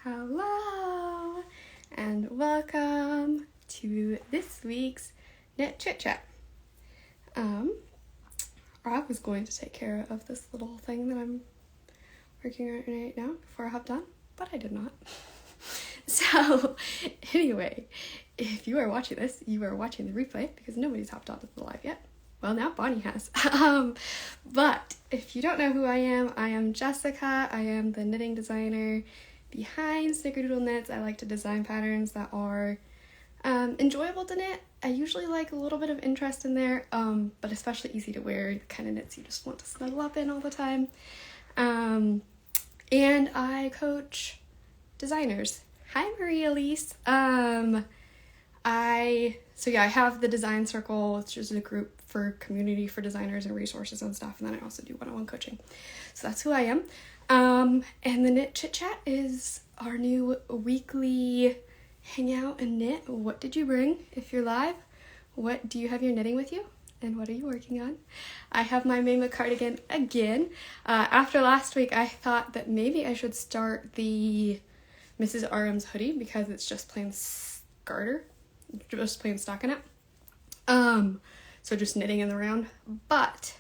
Hello, and welcome to this week's Knit Chit Chat. I was going to take care of this little thing that I'm working on right now before I hopped on, but I did not. So, anyway, if you are watching this, you are watching the replay because nobody's hopped on to the live yet. Well, now Bonnie has. But if you don't know who I am Jessica. I am the knitting designer behind Snickerdoodle Knits. I like to design patterns that are enjoyable to knit. I usually like a little bit of interest in there, but especially easy to wear, the kind of knits you just want to snuggle up in all the time. And I coach designers. Hi, Maria Elise. I have the Design Circle, which is a group for community for designers and resources and stuff, and then I also do one-on-one coaching. So that's who I am. And the Knit Chit Chat is our new weekly hangout and knit. What did you bring if you're live? What do you have your knitting with you? And what are you working on? I have my Maema Cardigan again. After last week, I thought that maybe I should start the Mrs. RM's hoodie because it's just plain garter, just plain stockinette. So just knitting in the round. But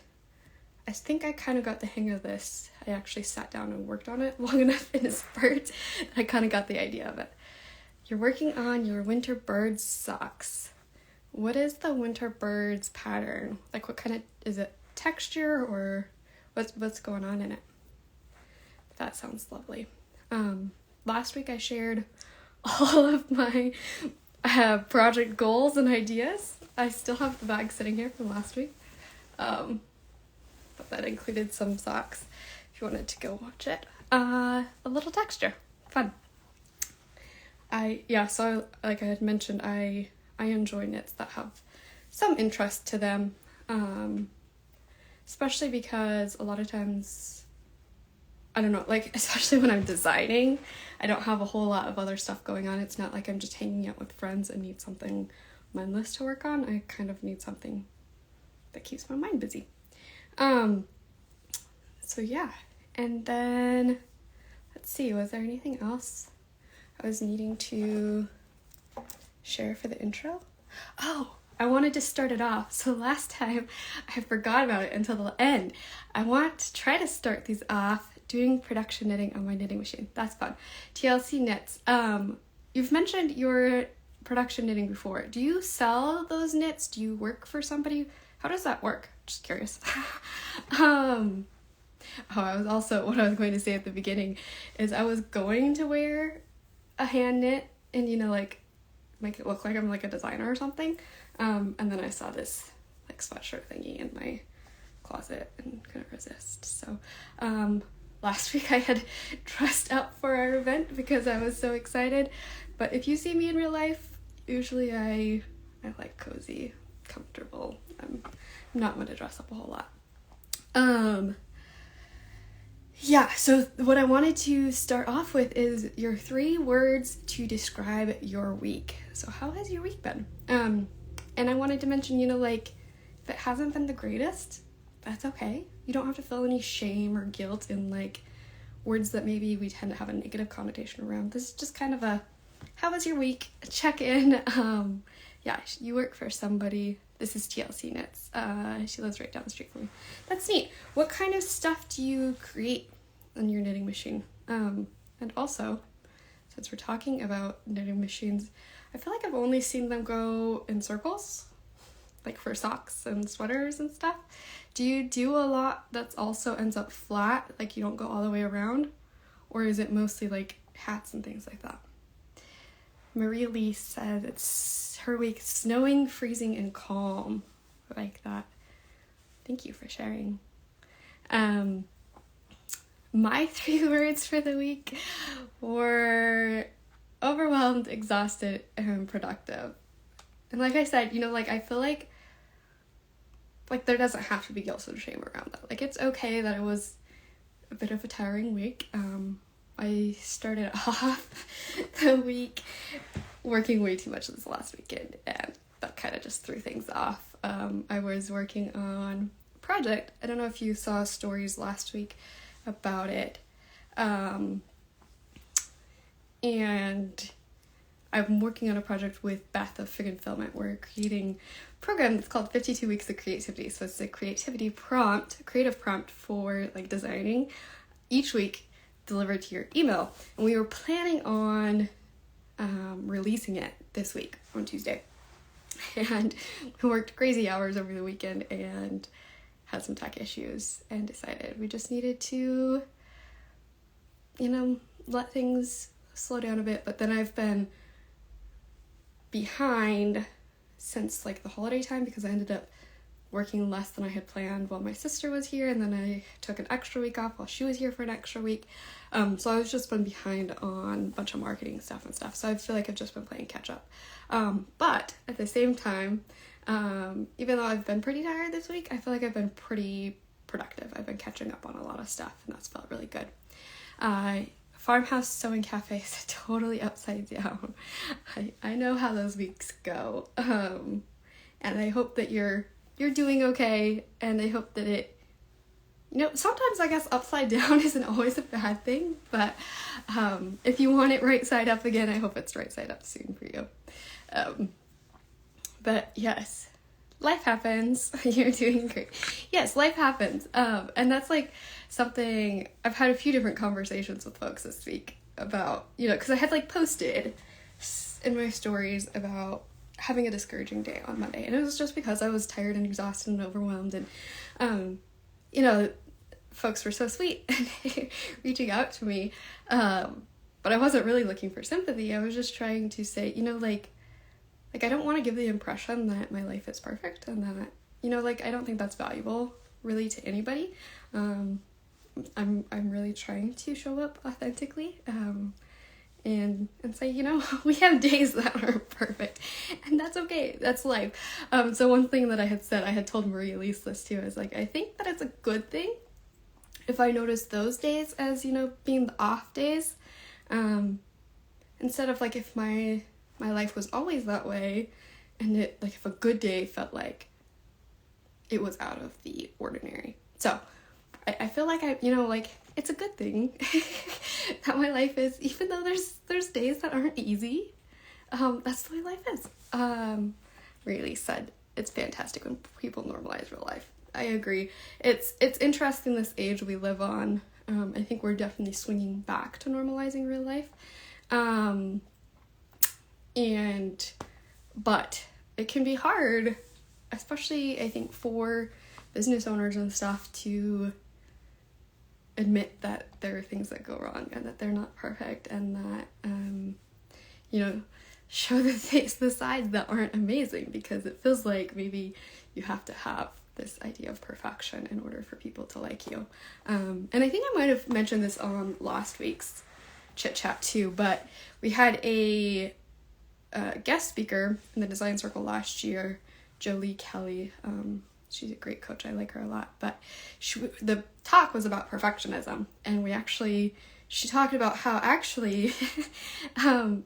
I think I kind of got the hang of this. I actually sat down and worked on it long enough in a spurt. I kind of got the idea of it. You're working on your winter birds socks. What is the winter birds pattern? Like what kind of, is it texture or what's going on in it? That sounds lovely. Last week I shared all of my project goals and ideas. I still have the bag sitting here from last week. But that included some socks if you wanted to go watch it. A little texture. Fun. So like I had mentioned, I enjoy knits that have some interest to them. Especially because a lot of times, I don't know, like especially when I'm designing, I don't have a whole lot of other stuff going on. It's not like I'm just hanging out with friends and need something mindless to work on. I kind of need something that keeps my mind busy. So yeah, and then let's see, was there anything else I was needing to share for the intro? Oh, I wanted to start it off. So last time I forgot about it until the end. I want to try to start these off doing production knitting on my knitting machine. That's fun. TLC Knits. You've mentioned your production knitting before. Do you sell those knits? Do you work for somebody? How does that work? Just curious. What I was going to say at the beginning is I was going to wear a hand knit and, like make it look like I'm like a designer or something. And then I saw this like sweatshirt thingy in my closet and couldn't resist. So, last week I had dressed up for our event because I was so excited. But if you see me in real life, usually I like cozy, comfortable. I'm not one to dress up a whole lot. So what I wanted to start off with is your 3 words to describe your week. So how has your week been? And I wanted to mention, if it hasn't been the greatest, that's okay. You don't have to feel any shame or guilt in words that maybe we tend to have a negative connotation around. This is just kind of a, how was your week? Check in. You work for somebody. This is TLC Knits. She lives right down the street from me. That's neat. What kind of stuff do you create on your knitting machine? And also, since we're talking about knitting machines, I feel like I've only seen them go in circles, like for socks and sweaters and stuff. Do you do a lot that's also ends up flat, like you don't go all the way around? Or is it mostly like hats and things like that? Marie Lee said it's her week snowing, freezing, and calm. I like that. Thank you for sharing. My 3 words for the week were overwhelmed, exhausted, and productive. And like I said, I feel like there doesn't have to be guilt and shame around that. Like it's okay that it was a bit of a tiring week. I started off the week working way too much this last weekend, and that kind of just threw things off. I was working on a project. I don't know if you saw stories last week about it. and I'm working on a project with Beth of Fig and Filament. We're creating a program that's called 52 Weeks of Creativity. So it's a creative prompt for like designing each week delivered to your email. And we were planning on releasing it this week on Tuesday. And we worked crazy hours over the weekend and had some tech issues and decided we just needed to, let things slow down a bit. But then I've been behind since like the holiday time because I ended up working less than I had planned while my sister was here, and then I took an extra week off while she was here for an extra week. So I've just been behind on a bunch of marketing stuff and stuff. So I feel like I've just been playing catch up. But at the same time, even though I've been pretty tired this week, I feel like I've been pretty productive. I've been catching up on a lot of stuff, and that's felt really good. Farmhouse Sewing Cafe is totally upside down. I know how those weeks go. And I hope that you're doing okay, and I hope that it, sometimes I guess upside down isn't always a bad thing, but if you want it right side up again, I hope it's right side up soon for you. But yes, life happens. You're doing great. Yes, life happens. And that's like something I've had a few different conversations with folks this week about, because I had like posted in my stories about having a discouraging day on Monday, and it was just because I was tired and exhausted and overwhelmed, and folks were so sweet reaching out to me, but I wasn't really looking for sympathy. I was just trying to say, like I don't want to give the impression that my life is perfect, and that I don't think that's valuable really to anybody. I'm really trying to show up authentically, and say, we have days that aren't perfect, and that's okay. That's life. So one thing that I had told Marie Elise this too, is like, I think that it's a good thing if I notice those days as, being the off days, instead of like if my life was always that way, and it like if a good day felt like it was out of the ordinary. So I feel like it's a good thing that my life is, even though there's days that aren't easy. That's the way life is. Really said it's fantastic when people normalize real life. I agree. It's interesting this age we live on. I think we're definitely swinging back to normalizing real life. But it can be hard, especially I think for business owners and stuff, to admit that there are things that go wrong and that they're not perfect, and that show the sides that aren't amazing, because it feels like maybe you have to have this idea of perfection in order for people to like you. And I think I might have mentioned this on last week's Chit Chat too, but we had a guest speaker in the design circle last year, Jolie Kelly. She's a great coach. I like her a lot. But the talk was about perfectionism, and she talked about how actually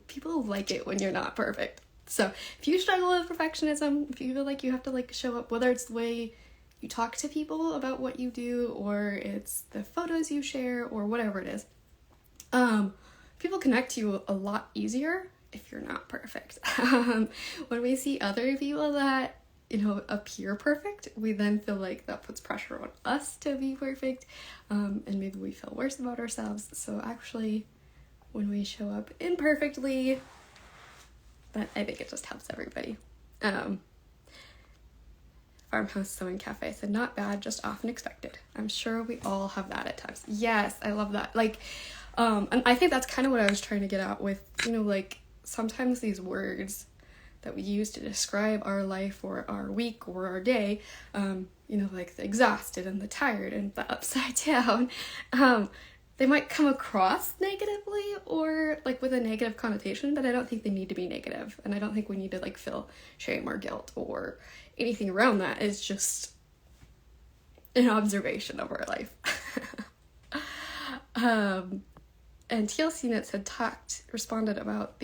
people like it when you're not perfect. So if you struggle with perfectionism, if you feel like you have to like show up, whether it's the way you talk to people about what you do, or it's the photos you share, or whatever it is, people connect to you a lot easier if you're not perfect. When we see other people that appear perfect, we then feel like that puts pressure on us to be perfect, and maybe we feel worse about ourselves. So actually, when we show up imperfectly, that I think it just helps everybody. Farmhouse Sewing Cafe said, not bad, just often expected. I'm sure we all have that at times. Yes, I love that. And I think that's kind of what I was trying to get at with, sometimes these words that we use to describe our life or our week or our day, like the exhausted and the tired and the upside down, they might come across negatively or like with a negative connotation, but I don't think they need to be negative. And I don't think we need to like feel shame or guilt or anything around that. It's just an observation of our life. And TLC Knits had responded about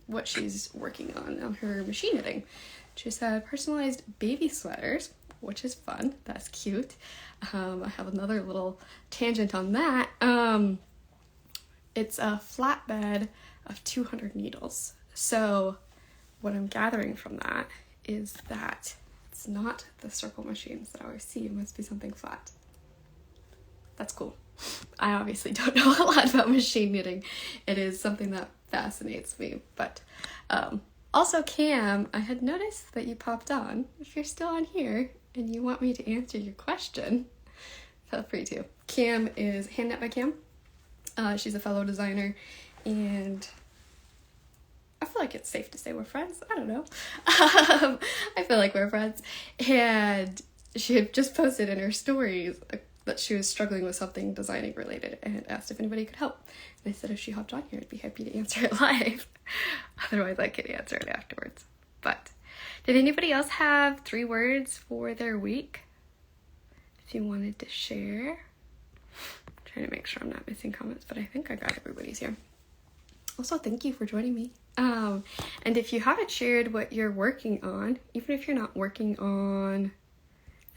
what she's working on her machine knitting. She said personalized baby sweaters, which is fun. That's cute. I have another little tangent on that. it's a flatbed of 200 needles. So what I'm gathering from that is that it's not the circle machines that I always see. It must be something flat. That's cool. I obviously don't know a lot about machine knitting. It is something that fascinates me. But also, Cam, I had noticed that you popped on. If you're still on here and you want me to answer your question, feel free to. Cam is Hand Knit by Cam. She's a fellow designer, and I feel like it's safe to say we're friends. I don't know. I feel like we're friends. And she had just posted in her stories that she was struggling with something designing related and asked if anybody could help. And I said if she hopped on here, I'd be happy to answer it live. Otherwise, I could answer it afterwards. But did anybody else have 3 words for their week? If you wanted to share. I'm trying to make sure I'm not missing comments, but I think I got everybody's here. Also, thank you for joining me. And if you haven't shared what you're working on, even if you're not working on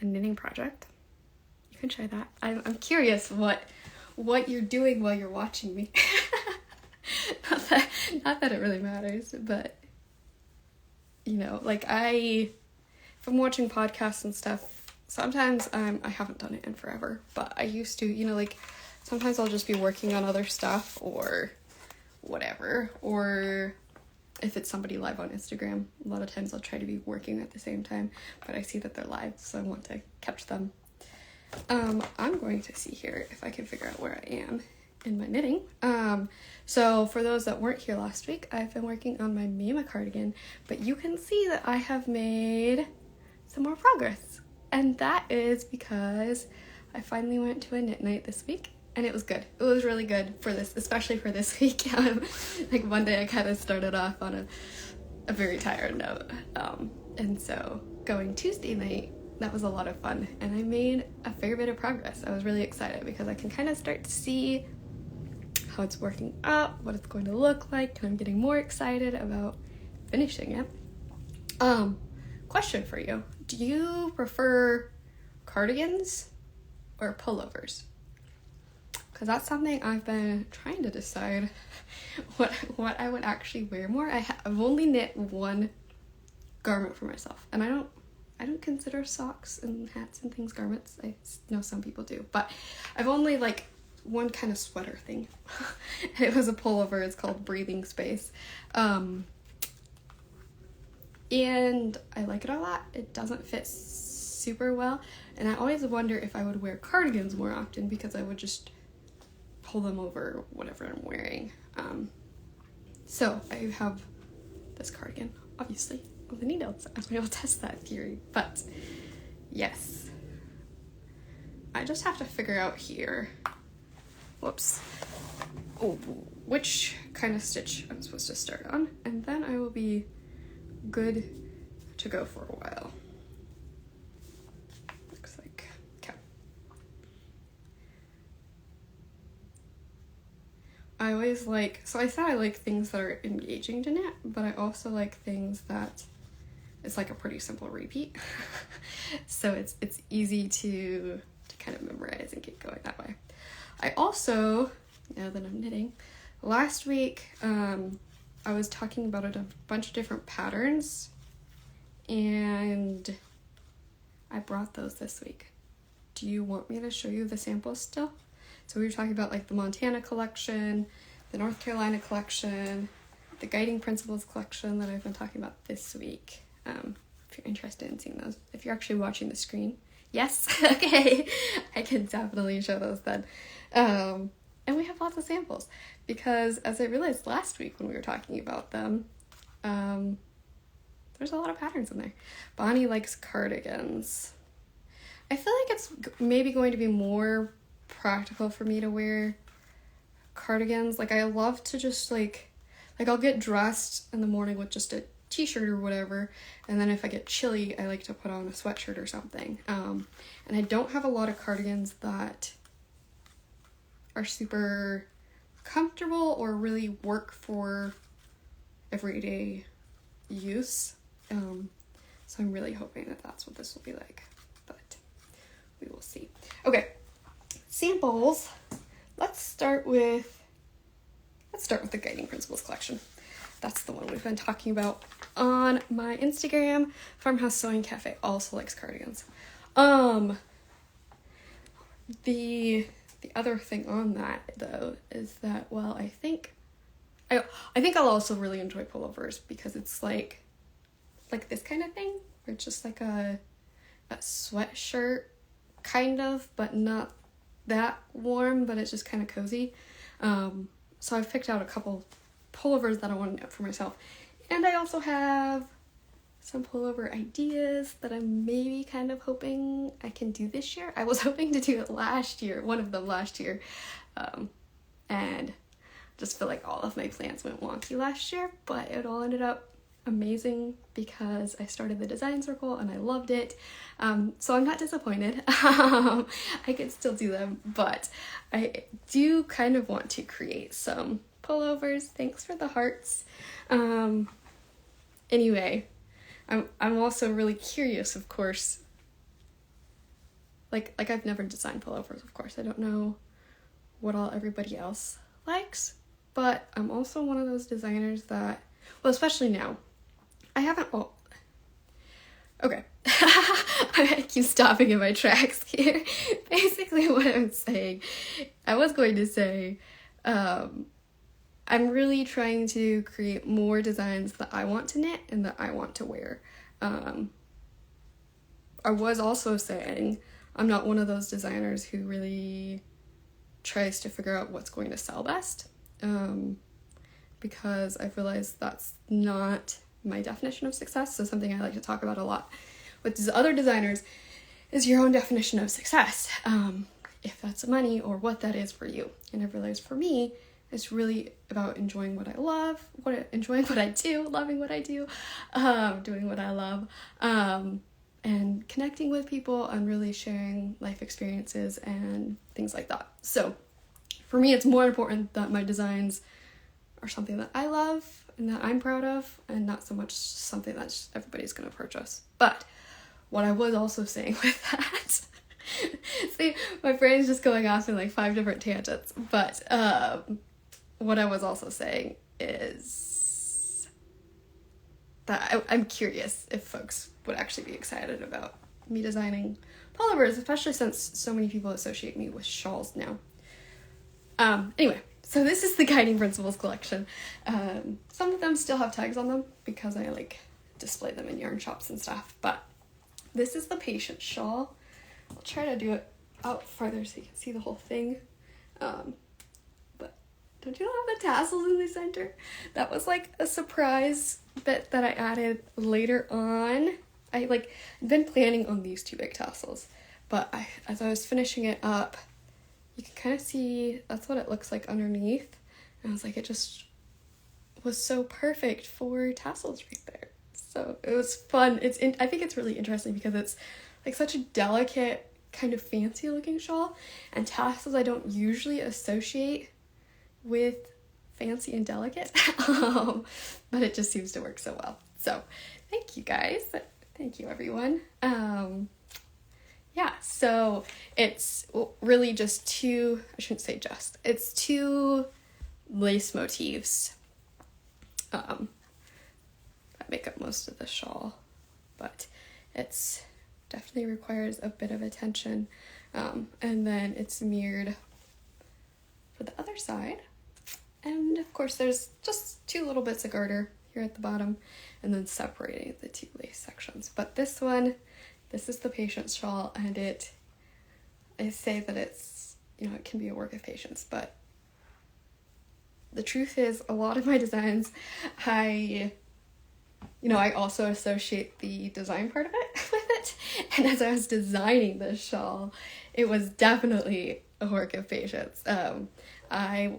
a knitting project, you can share that. I'm curious what you're doing while you're watching me. not that it really matters, but you know, like if I'm watching podcasts and stuff, sometimes I haven't done it in forever, but I used to, you know, like sometimes I'll just be working on other stuff or whatever, or if it's somebody live on Instagram, a lot of times I'll try to be working at the same time, but I see that they're live, so I want to catch them. I'm going to see here if I can figure out where I am in my knitting. So for those that weren't here last week, I've been working on my Maema cardigan, but you can see that I have made some more progress, and that is because I finally went to a knit night this week. And it was good. It was really good for this, especially for this week. Like Monday I kind of started off on a very tired note. And so going Tuesday night, that was a lot of fun. And I made a fair bit of progress. I was really excited because I can kind of start to see how it's working up, what it's going to look like, and I'm getting more excited about finishing it. Question for you. Do you prefer cardigans or pullovers? Because that's something I've been trying to decide what I would actually wear more. I've only knit one garment for myself, and I don't consider socks and hats and things garments. I know some people do, but I've only like one kind of sweater thing. It was a pullover. It's called Breathing Space, and I like it a lot. It doesn't fit super well, and I always wonder if I would wear cardigans more often because I would just pull them over whatever I'm wearing. So I have this cardigan, obviously, with the needles. I will test that theory, but yes. I just have to figure out here, which kind of stitch I'm supposed to start on, and then I will be good to go for a while. Looks like, okay. I always I said I like things that are engaging to knit, but I also like things that it's like a pretty simple repeat. So it's easy to kind of memorize and get going that way. I also, now that I'm knitting, last week I was talking about a bunch of different patterns, and I brought those this week. Do you want me to show you the samples still? So we were talking about like the Montana collection, the North Carolina collection, the Guiding Principles collection that I've been talking about this week. If you're interested in seeing those, if you're actually watching the screen, yes, okay, I can definitely show those then. And we have lots of samples because, as I realized last week when we were talking about them, there's a lot of patterns in there. Bonnie likes cardigans. I feel like it's maybe going to be more practical for me to wear cardigans. Like I love to just like I'll get dressed in the morning with just a t-shirt or whatever, and then if I get chilly I like to put on a sweatshirt or something. And I don't have a lot of cardigans that are super comfortable or really work for everyday use. So I'm really hoping that that's what this will be like, but we will see. Okay, samples. Let's start with let's start with the Guiding Principles collection. That's the one we've been talking about on my Instagram. Farmhouse Sewing Cafe also likes cardigans. The other thing on that though is that, well, I think I'll also really enjoy pullovers because it's like this kind of thing, where it's just like a sweatshirt kind of, but not that warm, but it's just kind of cozy. So I've picked out a couple pullovers that I want to knit for myself, and I also have some pullover ideas that I'm maybe kind of hoping I can do this year. I was hoping to do it last year, one of them last year, and just feel like all of my plans went wonky last year, but it all ended up amazing because I started the design circle and I loved it. So I'm not disappointed. I could still do them, but I do kind of want to create some pullovers. Thanks for the hearts. Anyway, I'm also really curious, of course. Like I've never designed pullovers, of course. I don't know what all everybody else likes, but I'm also one of those designers that, well, especially now, I haven't, okay. I keep stopping in my tracks here. Basically what I'm saying, I was going to say, I'm really trying to create more designs that I want to knit and that I want to wear. I was also saying, I'm not one of those designers who really tries to figure out what's going to sell best, because I've realized that's not my definition of success. So something I like to talk about a lot with these other designers is your own definition of success, if that's money or what that is for you. And I've realized for me, it's really about enjoying what I love, enjoying what I do, loving what I do, doing what I love, and connecting with people and really sharing life experiences and things like that. So for me, it's more important that my designs are something that I love and that I'm proud of, and not so much something that everybody's going to purchase. But what I was also saying with that, see, my brain's just going off in like 5 different tangents, but what I was also saying is that I'm curious if folks would actually be excited about me designing pullovers, especially since so many people associate me with shawls now. Anyway, so this is the Guiding Principles collection. Some of them still have tags on them because I like display them in yarn shops and stuff, but this is the Patience shawl. I'll try to do it out farther so you can see the whole thing. But don't you have the tassels in the center? That was like a surprise bit that I added later on. I've been planning on these 2 big tassels, but as I was finishing it up, you can kind of see that's what it looks like underneath. And I was like, it just was so perfect for tassels right there. So it was fun. I think it's really interesting because it's like such a delicate, kind of fancy looking shawl, and tassels I don't usually associate with fancy and delicate, but it just seems to work so well. So thank you guys. Thank you everyone. Yeah, so it's really just 2, I shouldn't say just, it's 2 lace motifs that make up most of the shawl, but it's definitely requires a bit of attention, and then it's mirrored for the other side, and of course there's just 2 little bits of garter here at the bottom, and then separating the 2 lace sections. But this is the Patience shawl, and I say that it's, it can be a work of patience, but the truth is a lot of my designs, I also associate the design part of it with it. And as I was designing this shawl, it was definitely a work of patience. I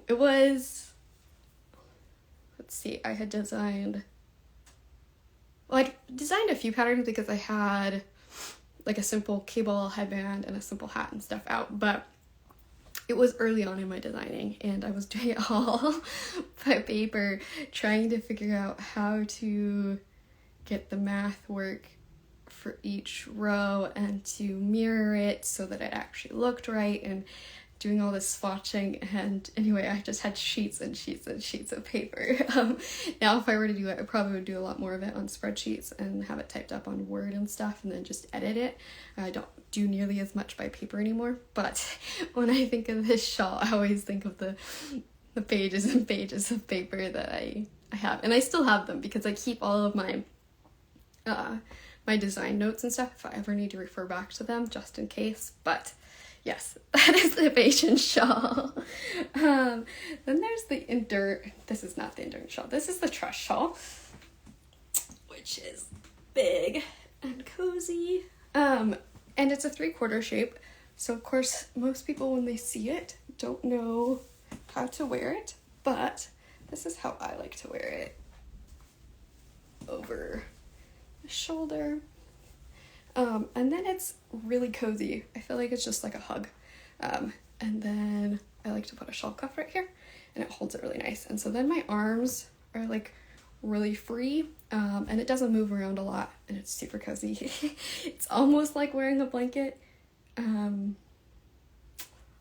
had designed a few patterns because I had like a simple cable headband and a simple hat and stuff out, but it was early on in my designing and I was doing it all by paper, trying to figure out how to get the math work for each row and to mirror it so that it actually looked right, and doing all this swatching, and anyway, I just had sheets and sheets and sheets of paper. Now if I were to do it, I probably would do a lot more of it on spreadsheets and have it typed up on Word and stuff, and then just edit it. I don't do nearly as much by paper anymore, but when I think of this shawl, I always think of the pages and pages of paper that I have, and I still have them because I keep all of my my design notes and stuff if I ever need to refer back to them, just in case. But yes, that is the Asian shawl. Then there's the this is not the endurance shawl, this is the trust shawl, which is big and cozy. And it's a 3/4 shape, so of course most people when they see it don't know how to wear it, but this is how I like to wear it. Over the shoulder. And then it's really cozy. I feel like it's just like a hug. And then I like to put a shawl cuff right here, and it holds it really nice. And so then my arms are like really free, and it doesn't move around a lot, and it's super cozy. It's almost like wearing a blanket.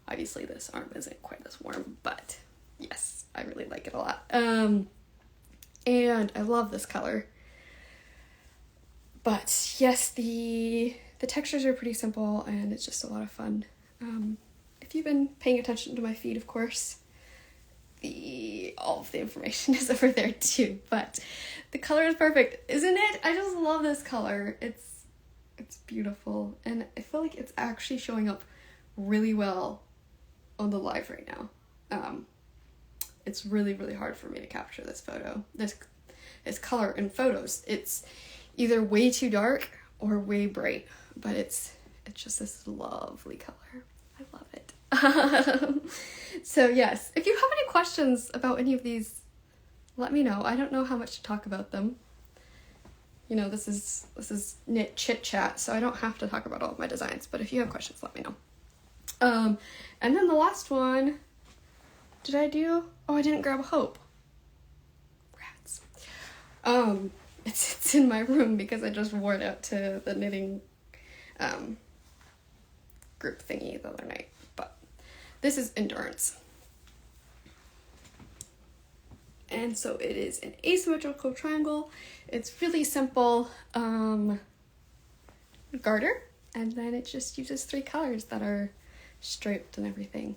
Obviously this arm isn't quite as warm, but yes, I really like it a lot. And I love this color. But yes, the textures are pretty simple, and it's just a lot of fun. If you've been paying attention to my feed, of course, all of the information is over there too. But the color is perfect, isn't it? I just love this color. It's beautiful, and I feel like it's actually showing up really well on the live right now. It's really, really hard for me to capture this color in photos. It's either way too dark or way bright, but it's just this lovely color. I love it. So yes, if you have any questions about any of these, let me know. I don't know how much to talk about them. You know, this is knit chit chat, so I don't have to talk about all of my designs, but if you have questions, let me know. And then the last one, I didn't grab a hope. Rats. It's in my room because I just wore it out to the knitting group thingy the other night. But this is Endurance. And so it is an asymmetrical triangle. It's really simple garter, and then it just uses 3 colors that are striped and everything.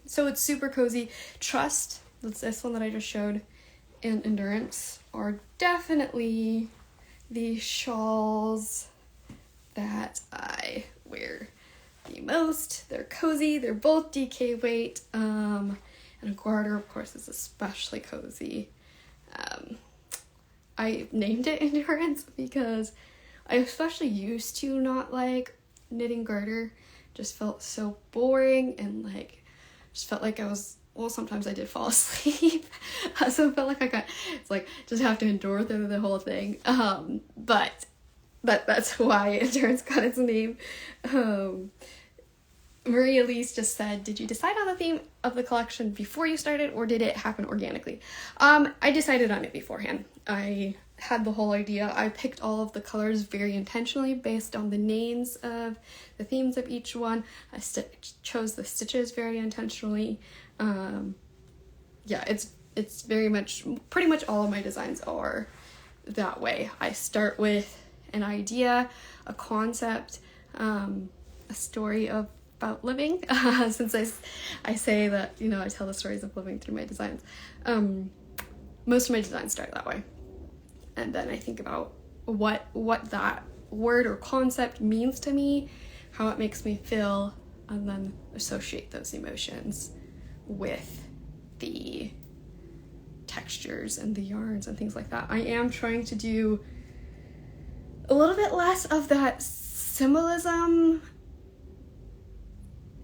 So it's super cozy. Trust, that's this one that I just showed, and Endurance are definitely the shawls that I wear the most. They're cozy, they're both DK weight, and a garter, of course, is especially cozy. I named it Endurance because I especially used to not like knitting garter. Just felt so boring, and like just felt like sometimes I did fall asleep. So it felt like just have to endure through the whole thing. But that's why Endurance got its name. Marie Elise just said, did you decide on the theme of the collection before you started, or did it happen organically? I decided on it beforehand. I had the whole idea. I picked all of the colors very intentionally based on the names of the themes of each one. I chose the stitches very intentionally. Yeah, it's very much, pretty much all of my designs are that way. I start with an idea, a concept, a story about living, since I say that, you know, I tell the stories of living through my designs. Most of my designs start that way. And then I think about what that word or concept means to me, how it makes me feel, and then associate those emotions with the textures and the yarns and things like that. I am trying to do a little bit less of that symbolism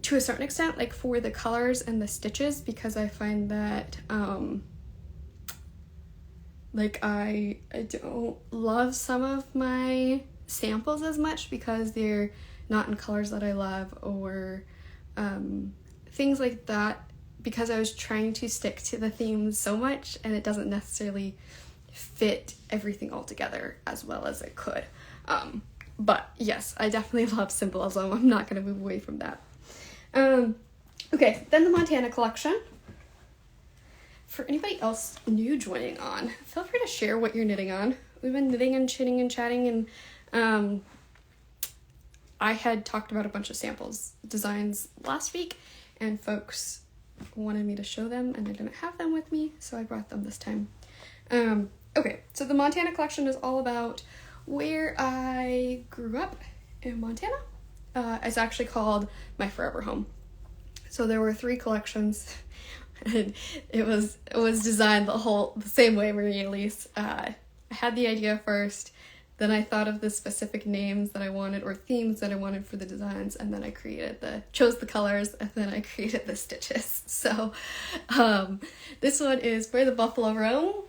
to a certain extent, like for the colors and the stitches, because I find that like I don't love some of my samples as much because they're not in colors that I love, or things like that, because I was trying to stick to the themes so much and it doesn't necessarily fit everything all together as well as it could. But yes, I definitely love symbolism. I'm not going to move away from that. Okay, then the Montana collection. For anybody else new joining on, feel free to share what you're knitting on. We've been knitting and chitting and chatting, and I had talked about a bunch of samples designs last week, and folks wanted me to show them, and I didn't have them with me, so I brought them this time. Okay, so the Montana collection is all about where I grew up in Montana. It's actually called My Forever Home. So there were 3 collections, and it was designed the same way, Marie-Elise. I had the idea first, then I thought of the specific names that I wanted or themes that I wanted for the designs, and then I chose the colors, and then I created the stitches. So this one is Where the Buffalo Roam.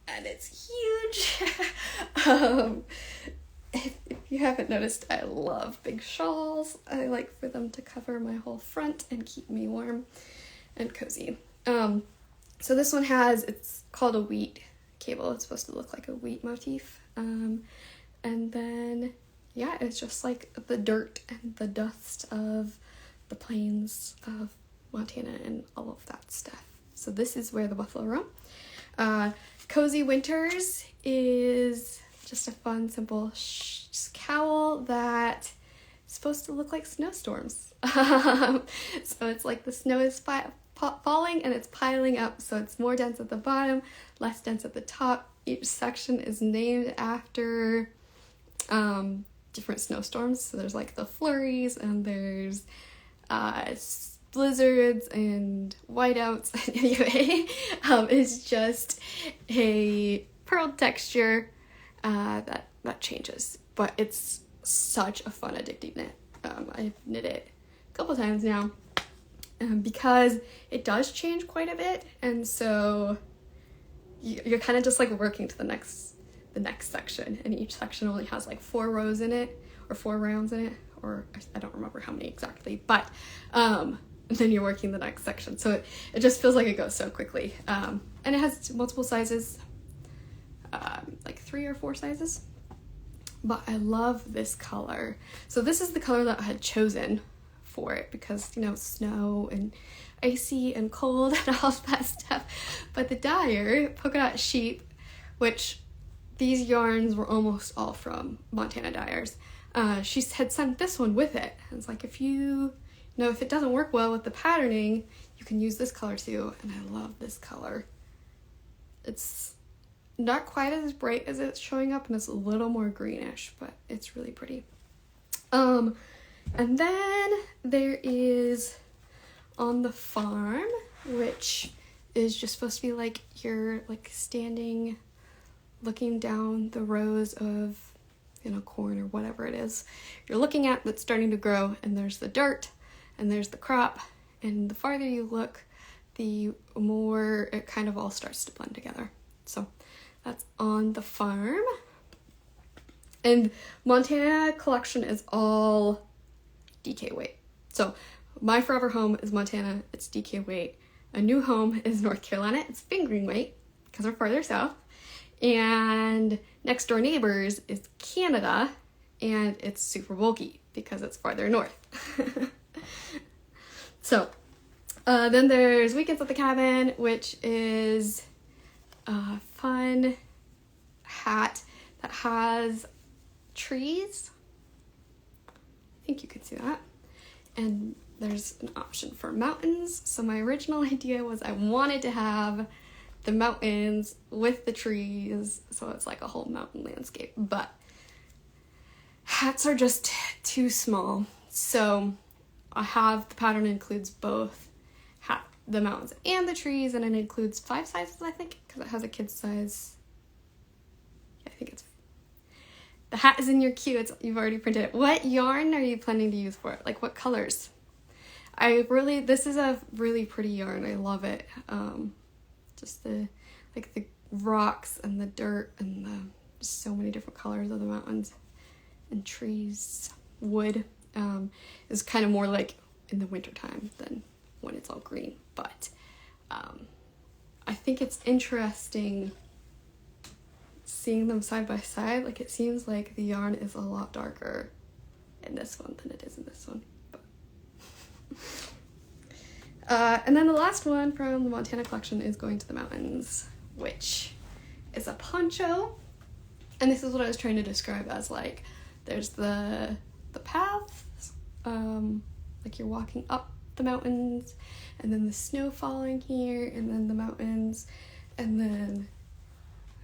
And it's huge. If you haven't noticed, I love big shawls. I like for them to cover my whole front and keep me warm and cozy. So this one it's called a wheat cable. It's supposed to look like a wheat motif. And then, yeah, it's just like the dirt and the dust of the plains of Montana and all of that stuff. So this is Where the Buffalo Roam. Cozy Winters is just a fun, simple cowl that is supposed to look like snowstorms. So it's like the snow is falling and it's piling up, so it's more dense at the bottom, less dense at the top. Each section is named after different snowstorms. So there's like the flurries, and there's blizzards and whiteouts. Anyway, it's just a pearled texture that changes, but it's such a fun, addicting knit. I've knit it a couple times now, because it does change quite a bit, and so you're kind of just like working to the next section, and each section only has like 4 rows in it, or 4 rounds in it, or I don't remember how many exactly, but then you're working the next section, so it just feels like it goes so quickly. And it has multiple sizes, like 3 or 4 sizes, but I love this color. So this is the color that I had chosen for it because, you know, snow and icy and cold and all that stuff. But the dyer, Polka Dot Sheep, which these yarns were almost all from Montana dyers, she had sent this one with it. And it's like, if it doesn't work well with the patterning, you can use this color too. And I love this color. It's not quite as bright as it's showing up, and it's a little more greenish, but it's really pretty. And then there is On the Farm, which is just supposed to be like you're like standing, looking down the rows of, you know, corn or whatever it is you're looking at that's starting to grow, and there's the dirt and there's the crop, and the farther you look, the more it kind of all starts to blend together. So that's On the Farm. And Montana collection is all DK weight. So My Forever Home is Montana, it's DK weight. A New Home is North Carolina, it's fingering weight because we're farther south. And Next Door Neighbors is Canada, and it's super bulky because it's farther north. So then there's Weekends at the Cabin, which is a fun hat that has trees. I think you can see that. And there's an option for mountains. So my original idea was I wanted to have the mountains with the trees, so it's like a whole mountain landscape, but hats are just too small. So I have, the pattern includes both the mountains and the trees, and it includes 5 sizes, I think, because it has a kid's size. Yeah, I think it's, the hat is in your queue. You've already printed it. What yarn are you planning to use for it? Like, what colors? This is a really pretty yarn. I love it. Just the rocks and the dirt and just so many different colors of the mountains and trees. Wood is kind of more like in the wintertime than when it's all green, but I think it's interesting seeing them side by side. Like, it seems like the yarn is a lot darker in this one than it is in this one. And then the last one from the Montana collection is Going to the Mountains, which is a poncho. And this is what I was trying to describe as, like, there's the paths, like you're walking up the mountains, and then the snow falling here, and then the mountains, and then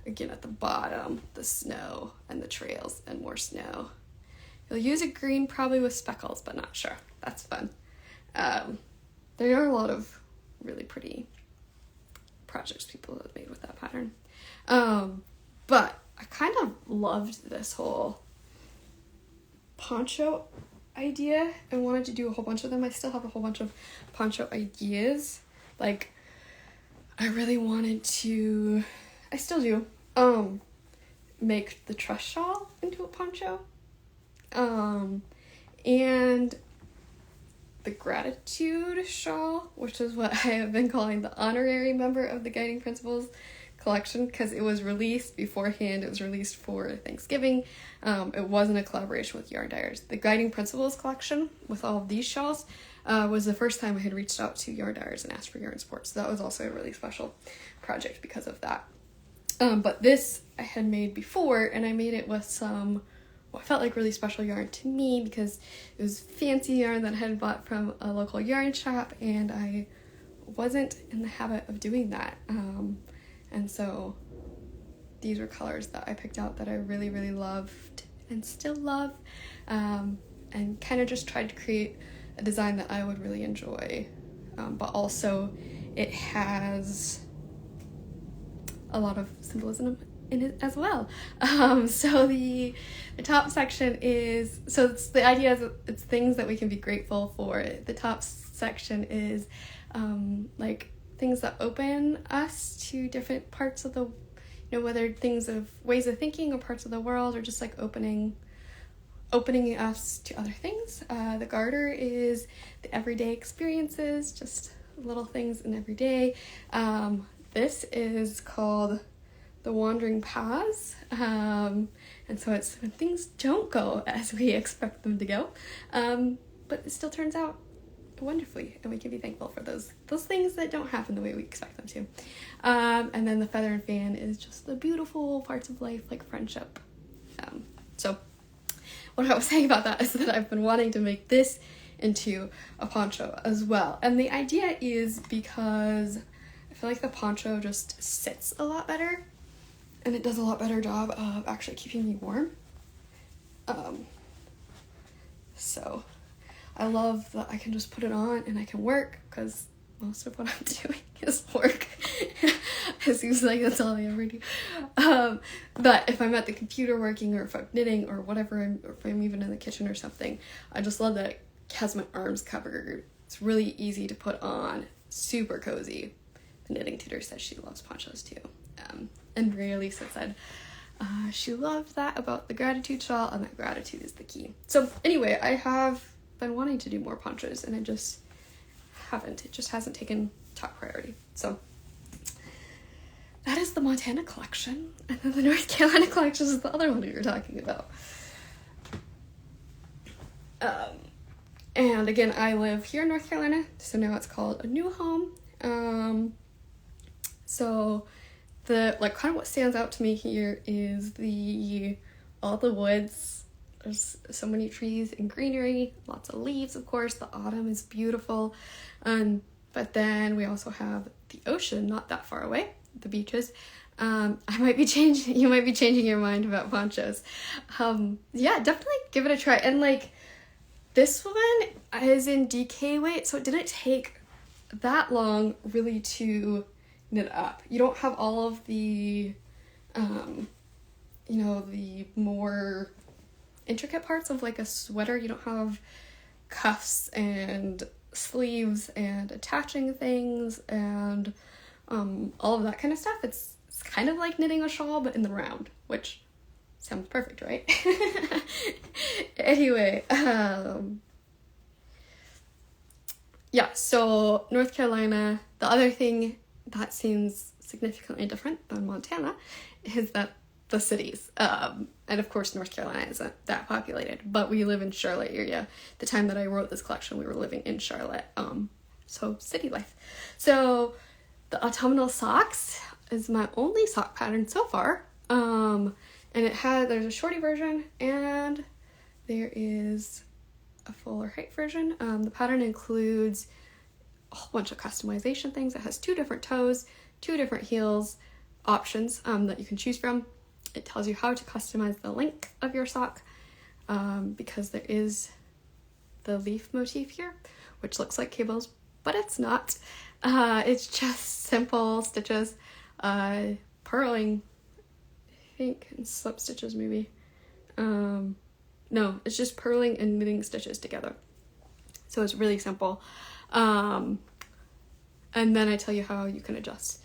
again at the bottom, the snow and the trails and more snow. You'll use a green probably with speckles, but not sure. That's fun. There are a lot of really pretty projects people have made with that pattern. But I kind of loved this whole poncho idea and wanted to do a whole bunch of them. I still have a whole bunch of poncho ideas. Like, I really wanted to, I still do, make the trust shawl into a poncho. And the gratitude shawl, which is what I have been calling the honorary member of the Guiding Principles collection, because it was released beforehand. It was released for Thanksgiving. It wasn't a collaboration with Yarn Dyers. The Guiding Principles collection with all of these shawls was the first time I had reached out to Yarn Dyers and asked for yarn support. So that was also a really special project because of that. But this I had made before, and I made it with some what felt like really special yarn to me because it was fancy yarn that I had bought from a local yarn shop, and I wasn't in the habit of doing that. And so these were colors that I picked out that I really, really loved and still love, and kind of just tried to create a design that I would really enjoy, but also it has a lot of symbolism in it as well. So the top section is, so it's the idea is it's things that we can be grateful for. The top section is like things that open us to different parts of the, you know, whether things of ways of thinking or parts of the world, or just like opening us to other things. The garter is the everyday experiences, just little things in every day. This is called the wandering paths, and so it's when things don't go as we expect them to go, but it still turns out wonderfully, and we can be thankful for those things that don't happen the way we expect them to. And then the feather and fan is just the beautiful parts of life, like friendship. So what I was saying about that is that I've been wanting to make this into a poncho as well, and the idea is because I feel like the poncho just sits a lot better, and it does a lot better job of actually keeping me warm. So I love that I can just put it on and I can work, because most of what I'm doing is work. It seems like that's all I ever do. But if I'm at the computer working, or if I'm knitting or whatever, or if I'm even in the kitchen or something, I just love that it has my arms covered. It's really easy to put on, super cozy. The knitting tutor says she loves ponchos too. And Maria Lisa said she loved that about the gratitude shawl, and that gratitude is the key. So anyway, I have been wanting to do more ponchos, and I just haven't. It just hasn't taken top priority. So that is the Montana collection, and then the North Carolina collection is the other one we were talking about. And again, I live here in North Carolina, so now it's called a new home. So the, like, kind of what stands out to me here is all the woods. There's so many trees and greenery, lots of leaves, of course. The autumn is beautiful. But then we also have the ocean not that far away, the beaches. You might be changing your mind about ponchos. Yeah, definitely give it a try. And like, this one is in DK weight, so it didn't take that long really to knit up. You don't have all of the, the more intricate parts of like a sweater. You don't have cuffs and sleeves and attaching things and all of that kind of stuff. It's kind of like knitting a shawl, but in the round, which sounds perfect, right? Anyway, yeah, so North Carolina, the other thing that seems significantly different than Montana is that the cities. And of course, North Carolina isn't that populated, but we live in Charlotte area. The time that I wrote this collection, we were living in Charlotte. So city life. So the Autumnal Socks is my only sock pattern so far. And there's a shorty version and there is a fuller height version. The pattern includes a whole bunch of customization things. It has 2 different toes, 2 different heels options that you can choose from. It tells you how to customize the length of your sock because there is the leaf motif here, which looks like cables, but it's not. It's just simple stitches, purling, I think, and slip stitches maybe. No, it's just purling and knitting stitches together. So it's really simple. And then I tell you how you can adjust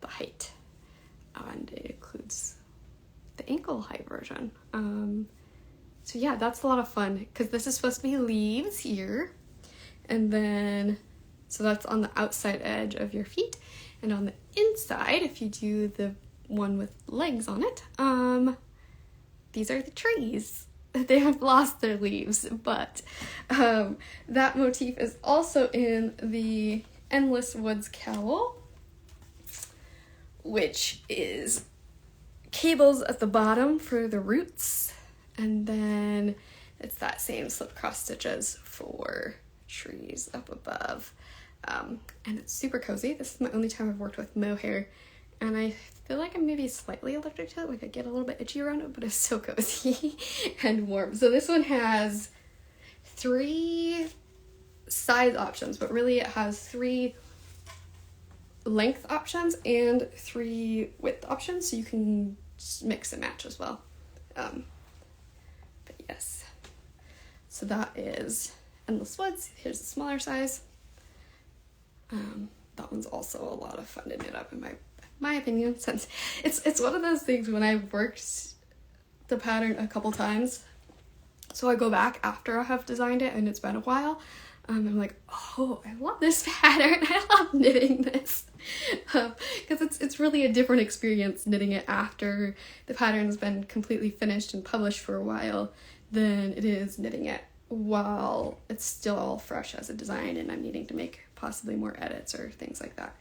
the height. And it includes the ankle height version. So yeah, that's a lot of fun because this is supposed to be leaves here. And then, so that's on the outside edge of your feet. And on the inside, if you do the one with legs on it, these are the trees. They have lost their leaves, but that motif is also in the Endless Woods Cowl, which is cables at the bottom for the roots, and then it's that same slip cross stitches for trees up above. And it's super cozy. This is my only time I've worked with mohair, and I feel like I'm maybe slightly allergic to it. Like I get a little bit itchy around it, but it's so cozy and warm. So this one has 3 size options, but really it has 3 length options and 3 width options, so you can just mix and match as well. But yes, so that is Endless Woods. Here's the smaller size. That one's also a lot of fun to knit up in my opinion, since it's one of those things when I've worked the pattern a couple times, so I go back after I have designed it and it's been a while, I'm like, oh, I love this pattern, I love knitting this, because it's really a different experience knitting it after the pattern's been completely finished and published for a while than it is knitting it while it's still all fresh as a design and I'm needing to make possibly more edits or things like that.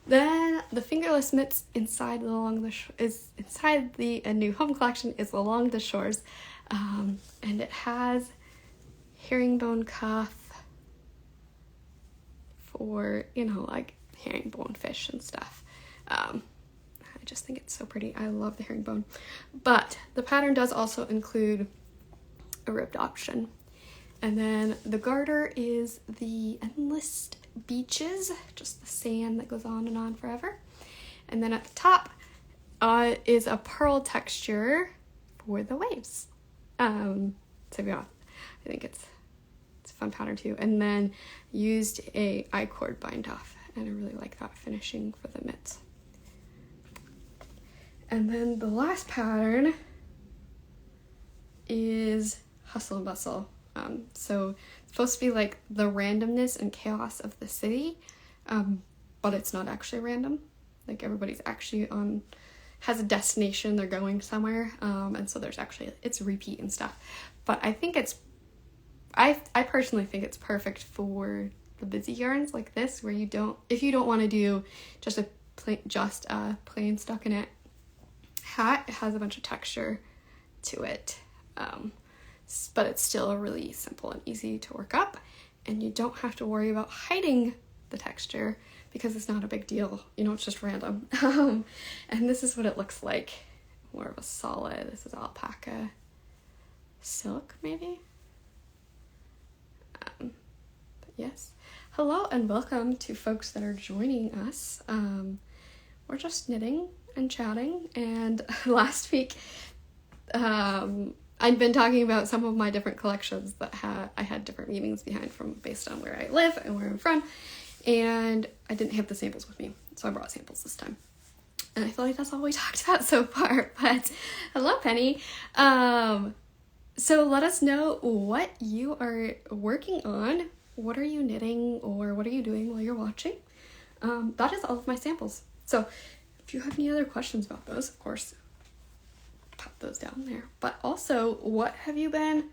Then the Fingerless mitts inside the new home collection is Along the Shores, and it has herringbone cuff for, like herringbone fish and stuff. I just think it's so pretty. I love the herringbone. But the pattern does also include a ribbed option. And then the garter is the Endless Beaches, just the sand that goes on and on forever. And then at the top is a pearl texture for the waves. So yeah, I think it's a fun pattern too. And then used a I-cord bind off, and I really like that finishing for the mitts. And then the last pattern is Hustle and Bustle. So it's supposed to be like the randomness and chaos of the city, but it's not actually random. Like everybody's actually has a destination, they're going somewhere, and so it's repeat and stuff. But I think I personally think it's perfect for the busy yarns like this, where if you don't want to do just a plain stockinette hat, it has a bunch of texture to it. But it's still really simple and easy to work up, and you don't have to worry about hiding the texture because it's not a big deal. It's just random. And this is what it looks like. More of a solid, this is alpaca silk maybe. But yes, hello and welcome to folks that are joining us. We're just knitting and chatting, and last week I'd been talking about some of my different collections that I had different meanings behind based on where I live and where I'm from, and I didn't have the samples with me, so I brought samples this time. And I feel like that's all we talked about so far, but hello, Penny. So let us know what you are working on. What are you knitting, or what are you doing while you're watching? That is all of my samples. So if you have any other questions about those, of course, pop those down there. But also, what have you been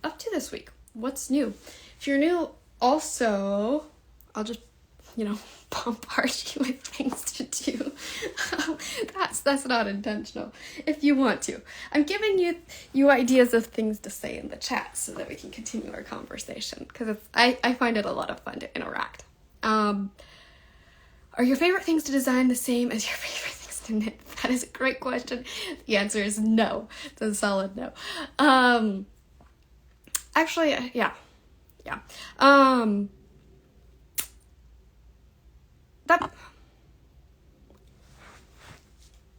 up to this week? What's new? If you're new, also, I'll just, bombard you with things to do. That's not intentional. If you want to, I'm giving you ideas of things to say in the chat so that we can continue our conversation, because I find it a lot of fun to interact. Are your favorite things to design the same as your favorite things to knit? That is a great question. The answer is no. It's a solid no. Actually, yeah. That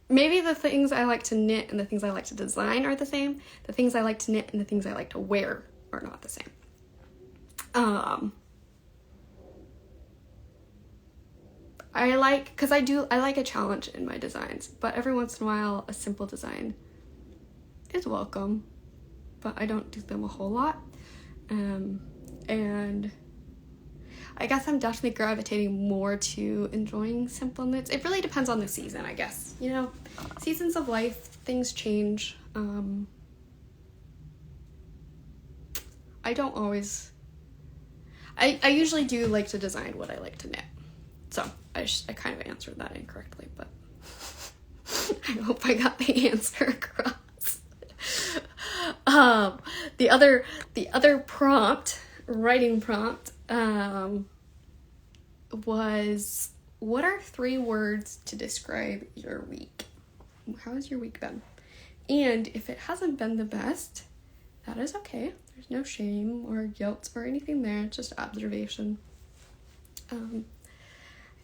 maybe the things I like to knit and the things I like to design are the same. The things I like to knit and the things I like to wear are not the same. I like a challenge in my designs, but every once in a while a simple design is welcome, but I don't do them a whole lot. And I guess I'm definitely gravitating more to enjoying simple knits. It really depends on the season, I guess. Seasons of life, things change. I don't always... I usually do like to design what I like to knit. So, I kind of answered that incorrectly, but I hope I got the answer across. The other prompt, writing prompt, was, what are 3 words to describe your week? How has your week been? And if it hasn't been the best, that is okay. There's no shame or guilt or anything there. It's just observation. I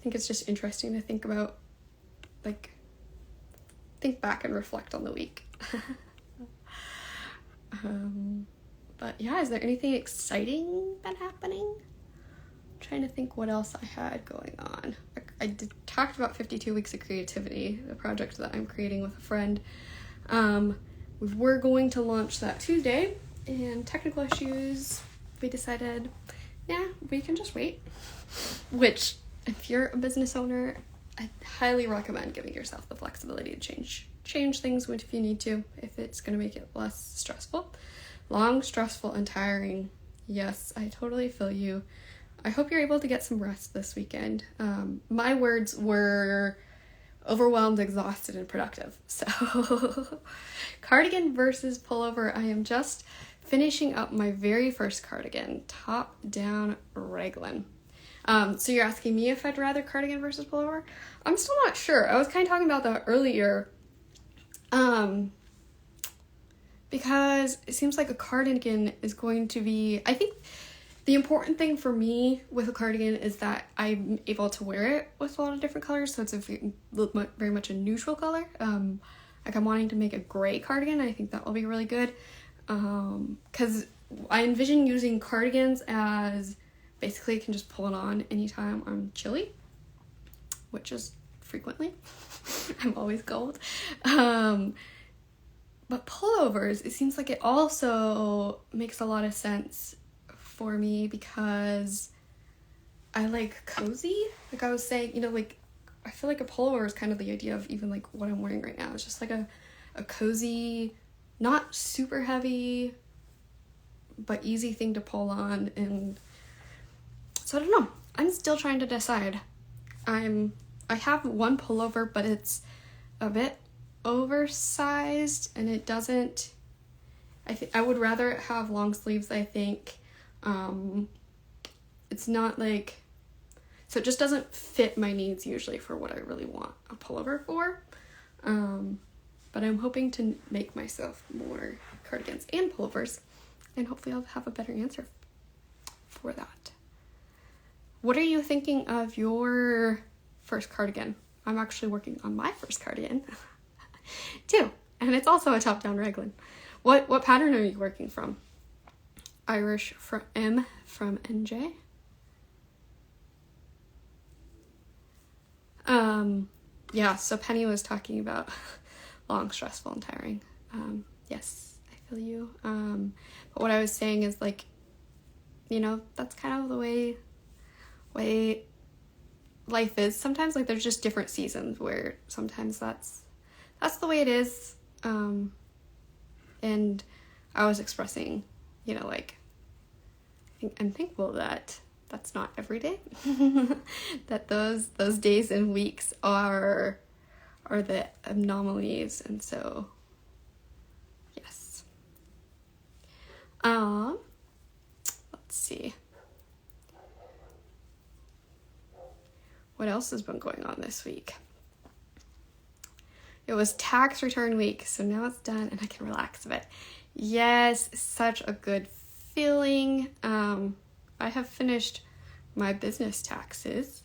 think it's just interesting to think about, think back and reflect on the week. But yeah, is there anything exciting been happening? I'm trying to think what else I had going on. I talked about 52 Weeks of Creativity, the project that I'm creating with a friend. We're going to launch that Tuesday, and technical issues, we decided, we can just wait. Which, if you're a business owner, I highly recommend giving yourself the flexibility to change things if you need to, if it's going to make it less stressful. Long, stressful, and tiring. Yes, I totally feel you. I hope you're able to get some rest this weekend. My words were overwhelmed, exhausted, and productive. So, cardigan versus pullover. I am just finishing up my very first cardigan, top-down raglan. So you're asking me if I'd rather cardigan versus pullover? I'm still not sure. I was kind of talking about that earlier. Because it seems like a cardigan is going to be... I think the important thing for me with a cardigan is that I'm able to wear it with a lot of different colors, so it's very much a neutral color. I'm wanting to make a gray cardigan. I think that will be really good. Because I envision using cardigans as... Basically, I can just pull it on anytime I'm chilly, which is frequently. I'm always cold. But pullovers, it seems like it also makes a lot of sense for me because I like cozy. Like I was saying, I feel like a pullover is kind of the idea of even what I'm wearing right now. It's just a cozy, not super heavy, but easy thing to pull on. And so I don't know. I'm still trying to decide. I have one pullover, but it's a bit oversized and it doesn't... I would rather have long sleeves, I think. It's not so it just doesn't fit my needs usually for what I really want a pullover for. But I'm hoping to make myself more cardigans and pullovers, and hopefully I'll have a better answer for that. What are you thinking of your first cardigan? I'm actually working on my first cardigan too, and it's also a top-down raglan. What pattern are you working from? Irish from M from NJ. Yeah, so Penny was talking about long, stressful, and tiring. Yes, I feel you. But what I was saying is that's kind of the way life is. Sometimes there's just different seasons where sometimes that's the way it is. And I was expressing, you know, like, I'm thankful that that's not every day. That those days and weeks are the anomalies, and so yes. Let's see. What else has been going on this week? It was tax return week, so now it's done and I can relax a bit. Yes, such a good feeling. I have finished my business taxes,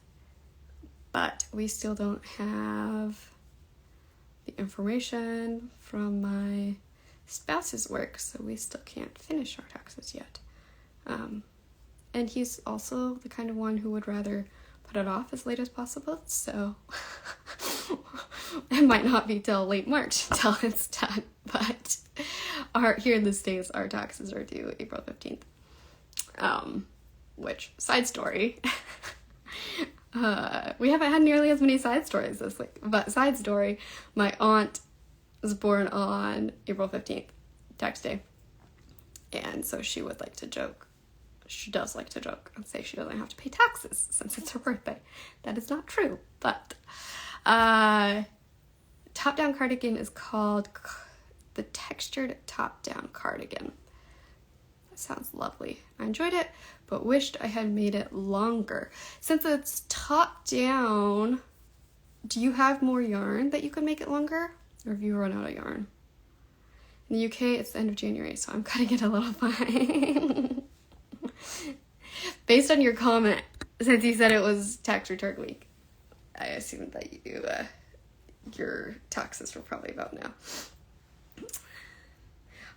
but we still don't have the information from my spouse's work, so we still can't finish our taxes yet. And he's also the kind of one who would rather put it off as late as possible, so it might not be till late March till it's done, but here in the States, our taxes are due April 15th. Which, side story, we haven't had nearly as many side stories this week, but side story, my aunt was born on April 15th, tax day, and so she would like to joke. She does like to joke and say she doesn't have to pay taxes since it's her birthday. That is not true, but top-down cardigan is called the textured top-down cardigan. That sounds lovely. I enjoyed it, but wished I had made it longer. Since it's top-down, do you have more yarn that you could make it longer? Or have you run out of yarn? In the UK, it's the end of January, so I'm cutting it a little fine. Based on your comment, since you said it was tax return week, I assumed that your taxes were probably about now.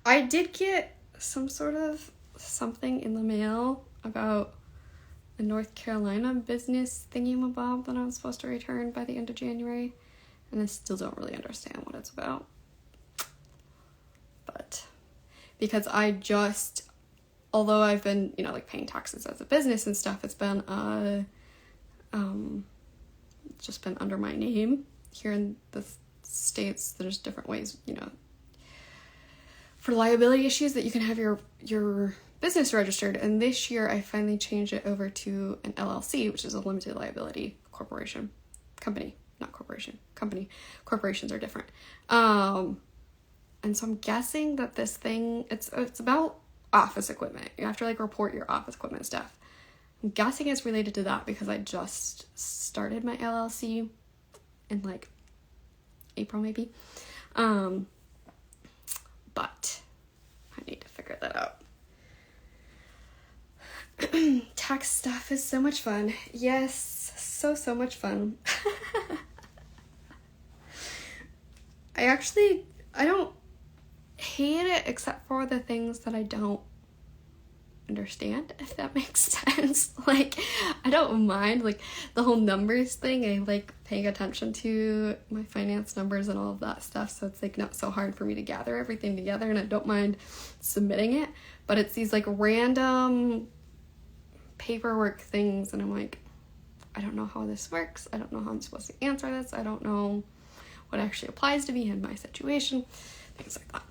I did get some sort of something in the mail about a North Carolina business thingamabob that I'm supposed to return by the end of January, and I still don't really understand what it's about. But because although I've been, you know, like paying taxes as a business and stuff, it's been just been under my name. Here in the States, there's different ways, you know, for liability issues that you can have your business registered. And this year I finally changed it over to an LLC, which is a limited liability corporation. Company, not corporation. Company. Corporations are different. And so I'm guessing that this thing, it's about office equipment. You have to like report your office equipment stuff. I'm guessing it's related to that because I just started my LLC in like April maybe. But I need to figure that out. Tax stuff is so much fun. Yes, so much fun. I don't hate it except for the things that I don't understand, if that makes sense. Like, I don't mind like the whole numbers thing. I like paying attention to my finance numbers and all of that stuff, so it's like not so hard for me to gather everything together, and I don't mind submitting it. But it's these like random paperwork things, and I'm like, I don't know how this works. I don't know how I'm supposed to answer this. I don't know what actually applies to me in my situation, things like that.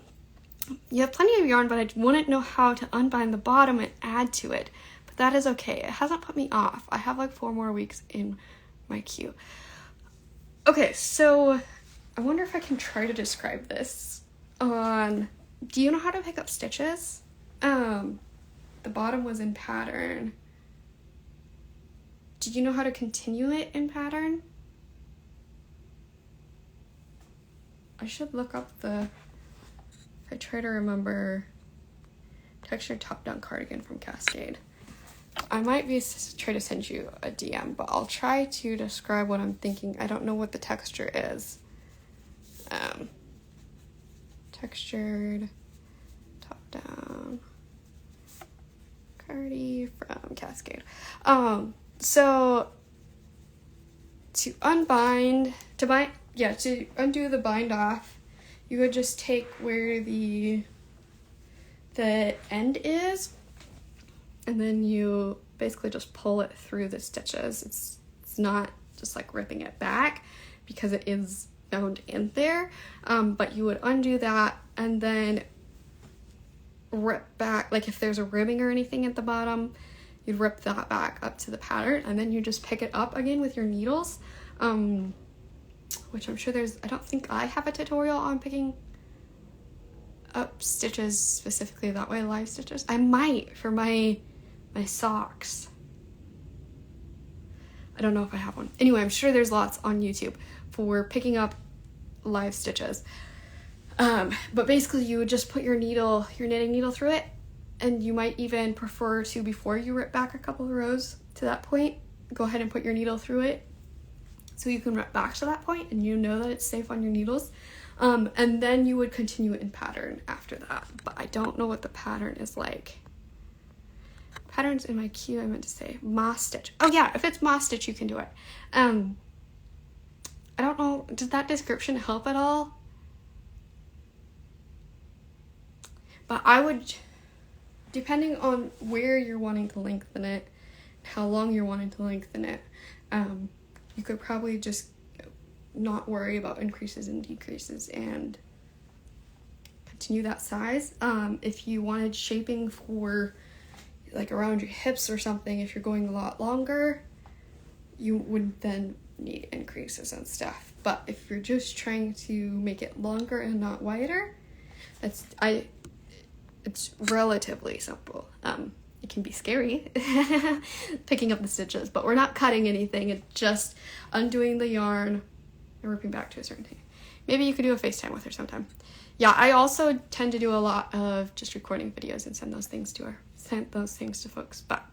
You have plenty of yarn, but I wouldn't know how to unbind the bottom and add to it. But that is okay. It hasn't put me off. I have like 4 more weeks in my queue. Okay, so I wonder if I can try to describe this on... Do you know how to pick up stitches? The bottom was in pattern. Do you know how to continue it in pattern? I should look up the... I try to remember textured top-down cardigan from Cascade. I might try to send you a DM, but I'll try to describe what I'm thinking. I don't know what the texture is. Textured top-down cardi from Cascade. So to undo the bind off, you would just take where the end is, and then you basically just pull it through the stitches. It's not just like ripping it back because it is bound in there, but you would undo that, and then rip back, like if there's a ribbing or anything at the bottom, you'd rip that back up to the pattern, and then you just pick it up again with your needles, which I'm sure I don't think I have a tutorial on picking up stitches specifically that way, live stitches. I might for my socks. I don't know if I have one. Anyway, I'm sure there's lots on YouTube for picking up live stitches. But basically you would just put your knitting needle through it, and you might even prefer to, before you rip back a couple of rows to that point, go ahead and put your needle through it so you can rip back to that point and you know that it's safe on your needles. And then you would continue in pattern after that. But I don't know what the pattern is like. Patterns in my queue, I meant to say moss stitch. Oh yeah, if it's moss stitch, you can do it. I don't know, did that description help at all? But I would, depending on where you're wanting to lengthen it, how long you're wanting to lengthen it, you could probably just not worry about increases and decreases and continue that size. If you wanted shaping for like around your hips or something, if you're going a lot longer, you would then need increases and stuff. But if you're just trying to make it longer and not wider, it's relatively simple. It can be scary picking up the stitches, but we're not cutting anything. It's just undoing the yarn and ripping back to a certain thing. Maybe you could do a FaceTime with her sometime. Yeah, I also tend to do a lot of just recording videos and send those things to folks. But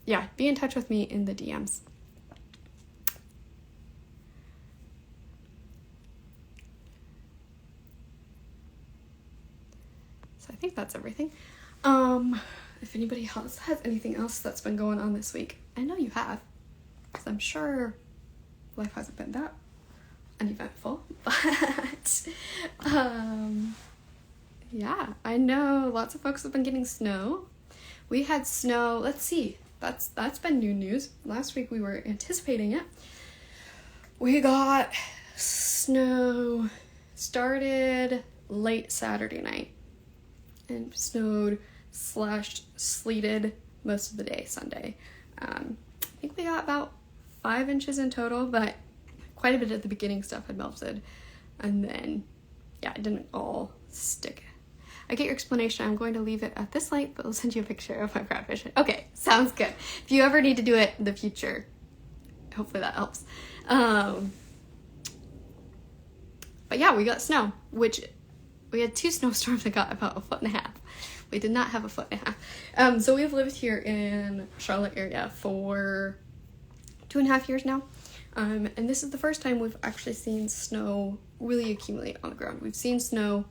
yeah, be in touch with me in the DMs. So I think that's everything. If anybody else has anything else that's been going on this week, I know you have, because I'm sure life hasn't been that uneventful, but yeah, I know lots of folks have been getting snow. We had snow, let's see, that's been new news. Last week we were anticipating it. We got snow, started late Saturday night and snowed / sleeted most of the day Sunday. I think we got about 5 inches in total, but quite a bit of the beginning stuff had melted, and then yeah, it didn't all stick. I get your explanation. I'm going to leave it at this light, but I'll send you a picture of my crab vision. Okay, sounds good. If you ever need to do it in the future, hopefully that helps. But yeah, we got snow, which we had 2 snowstorms that got about 1.5 feet. We did not have 1.5 feet. So we've lived here in Charlotte area for 2.5 years now. And this is the first time we've actually seen snow really accumulate on the ground. We've seen snow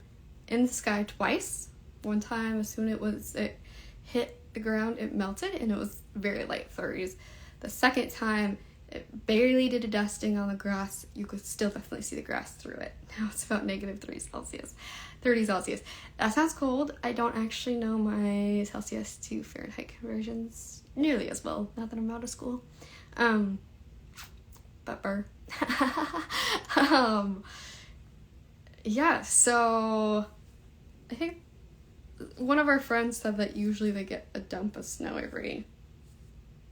in the sky twice. One time, as soon as it hit the ground, it melted, and it was very light flurries. The second time, it barely did a dusting on the grass. You could still definitely see the grass through it. Now it's about -3 Celsius, 30 Celsius. That sounds cold. I don't actually know my Celsius to Fahrenheit conversions nearly as well, now that I'm out of school. But burr. Yeah, so I think one of our friends said that usually they get a dump of snow every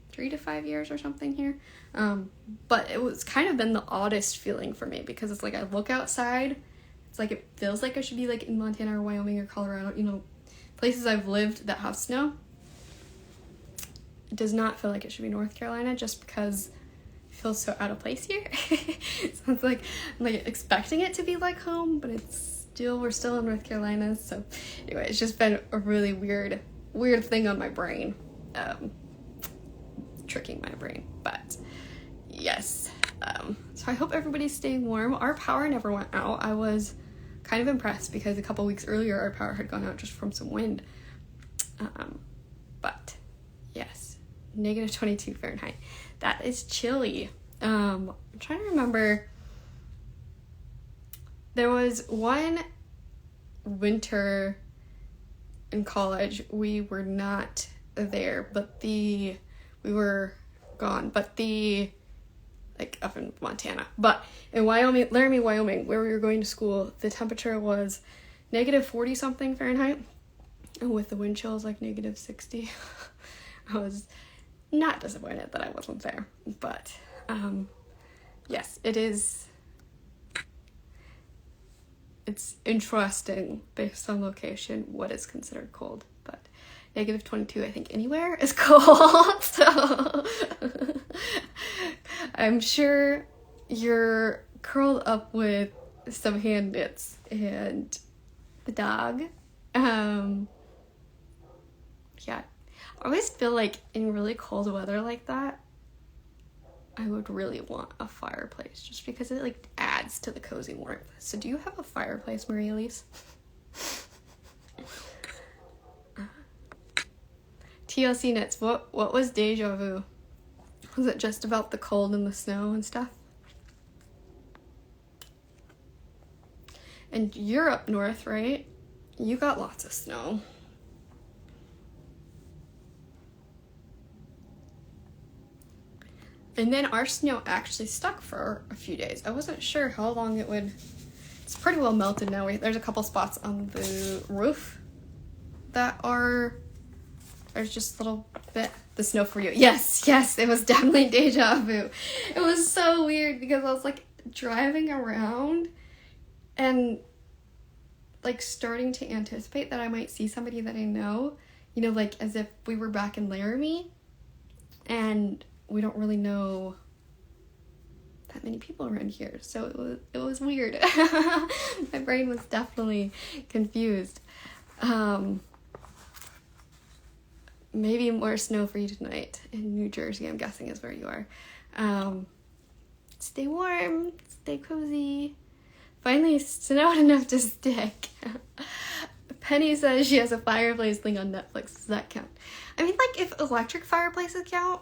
3 to 5 years or something here. But it was kind of been the oddest feeling for me, because it's like I look outside, it's like it feels like I should be like in Montana or Wyoming or Colorado, you know, places I've lived that have snow. It does not feel like it should be North Carolina, just because it feels so out of place here. So it's like I'm like expecting it to be like home, but we're still in North Carolina. So anyway, it's just been a really weird thing on my brain. Tricking my brain, but yes. So I hope everybody's staying warm. Our power never went out. I was kind of impressed, because a couple weeks earlier our power had gone out just from some wind. But yes, -22 Fahrenheit. That is chilly. I'm trying to remember. There was one winter in college we were not there, but we were gone, but like up in Montana, but in Wyoming, Wyoming, where we were going to school, the temperature was -40 something Fahrenheit, And with the wind chills like -60, I was not disappointed that I wasn't there. But yes, it's interesting based on location what is considered cold. But -22, I think anywhere is cold. So I'm sure you're curled up with some hand knits and the dog. Yeah, I always feel like in really cold weather like that, I would really want a fireplace just because it like adds to the cozy warmth. So do you have a fireplace, Marie-Elise? TLC knits, what was deja vu? Was it just about the cold and the snow and stuff? And you're up north, right? You got lots of snow. And then our snow actually stuck for a few days. I wasn't sure how long it would. It's pretty well melted now. There's a couple spots on the roof that there's just a little bit. The snow for you. Yes, it was definitely deja vu. It was so weird because I was like driving around and like starting to anticipate that I might see somebody that I know, you know, like as if we were back in Laramie, and we don't really know that many people around here, so it was weird. My brain was definitely confused. Maybe more snow for you tonight in New Jersey, I'm guessing is where you are. Stay warm, stay cozy. Finally snowed enough to stick. Penny says she has a fireplace thing on Netflix. Does that count? I mean, like, if electric fireplaces count,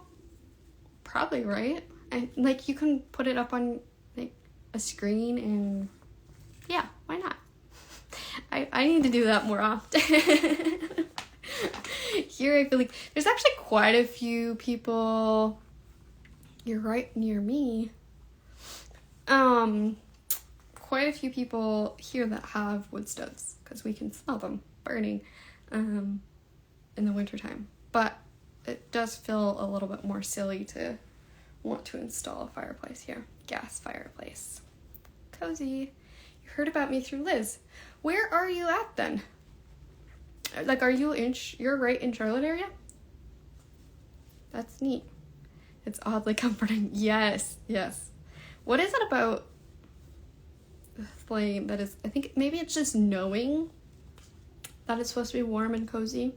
probably, right? And like, you can put it up on like a screen, and yeah, why not? I need to do that more often. Here I feel like there's actually quite a few people. You're right near me. Quite a few people here that have wood stoves because we can smell them burning in the wintertime. But it does feel a little bit more silly to want to install a fireplace here. Gas fireplace. Cozy. You heard about me through Liz. Where are you at then? Like, are you you're right in Charlotte area? That's neat. It's oddly comforting. Yes. What is it about the flame that is, I think maybe it's just knowing that it's supposed to be warm and cozy,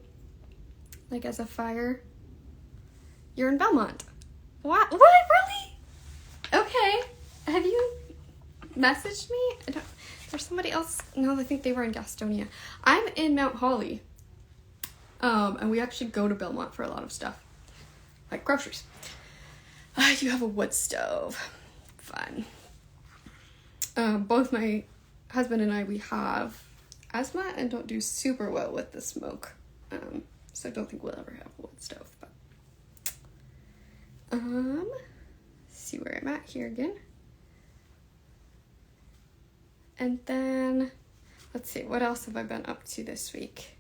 like as a fire. You're in Belmont. What? Really? Okay. Have you messaged me? There's somebody else. No, I think they were in Gastonia. I'm in Mount Holly. And we actually go to Belmont for a lot of stuff, like groceries. You have a wood stove. Fun. Both my husband and I, we have asthma and don't do super well with the smoke. So I don't think we'll ever have a wood stove. But see where I'm at here again. And then let's see, what else have I been up to this week?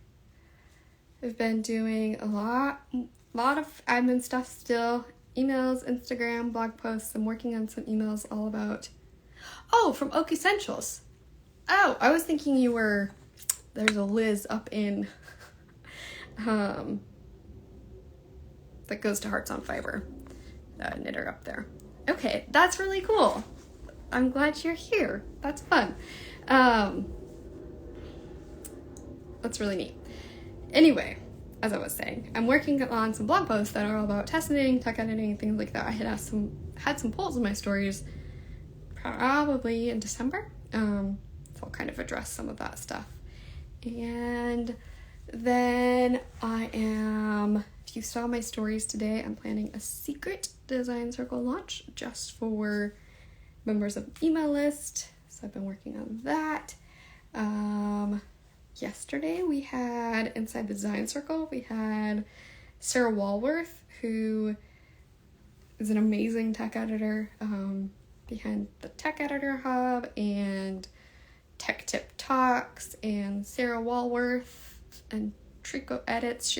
I've been doing a lot of admin stuff still. Emails, Instagram, blog posts. I'm working on some emails all about... Oh, from Oak Essentials. Oh, I was thinking you were... There's a Liz up in... that goes to Hearts on Fiber. Knitter up there. Okay, that's really cool. I'm glad you're here. That's fun. That's really neat. Anyway, as I was saying, I'm working on some blog posts that are all about test knitting, tuck editing, things like that. I had some polls in my stories probably in December. So I'll kind of address some of that stuff. And then if you saw my stories today, I'm planning a secret design circle launch just for members of the email list. So I've been working on that. Yesterday we had inside the design circle, we had Sarah Walworth, who is an amazing tech editor behind the Tech Editor Hub and Tech Tip Talks, and Sarah Walworth and tricot edits.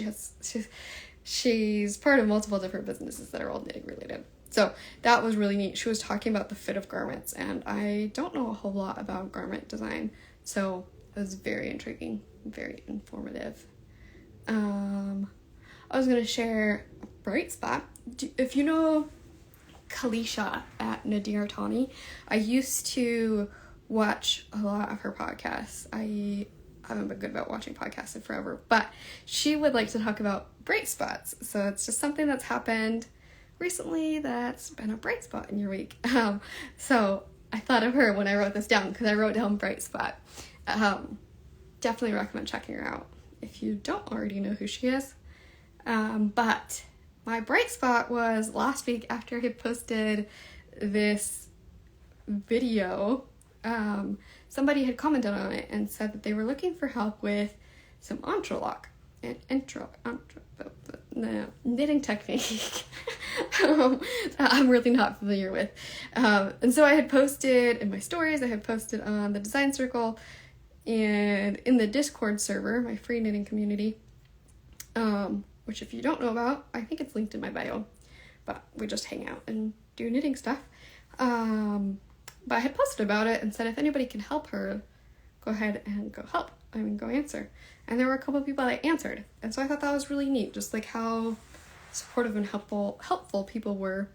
She's part of multiple different businesses that are all knitting related. So that was really neat. She was talking about the fit of garments, and I don't know a whole lot about garment design, so it was very intriguing, very informative. I was going to share a bright spot. If you know Kalisha at Nadir Tani, I used to watch a lot of her podcasts. I haven't been good about watching podcasts in forever, but she would like to talk about bright spots. So it's just something that's happened recently that's been a bright spot in your week. So I thought of her when I wrote this down, because I wrote down bright spot. Definitely recommend checking her out if you don't already know who she is. But my bright spot was last week after I posted this video. Somebody had commented on it and said that they were looking for help with some entrelock and knitting technique that I'm really not familiar with. And so I had posted in my stories, I had posted on the design circle and in the Discord server, my free knitting community, which if you don't know about, I think it's linked in my bio, but we just hang out and do knitting stuff. But I had posted about it and said if anybody can help her, go ahead and go answer. And there were a couple of people that answered. And so I thought that was really neat, just like how supportive and helpful people were,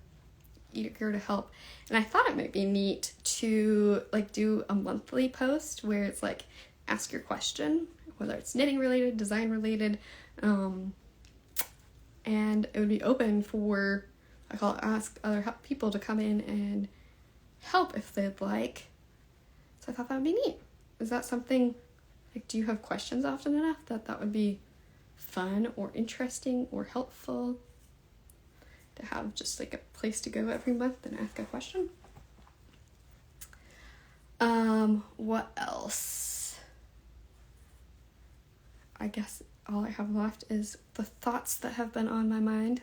eager to help. And I thought it might be neat to like do a monthly post where it's like ask your question, whether it's knitting related, design related, and it would be open for, I call it ask other people to come in and help if they'd like. So I thought that would be neat. Is that something, like, do you have questions often enough that would be fun or interesting or helpful to have just like a place to go every month and ask a question? What else? I guess all I have left is the thoughts that have been on my mind.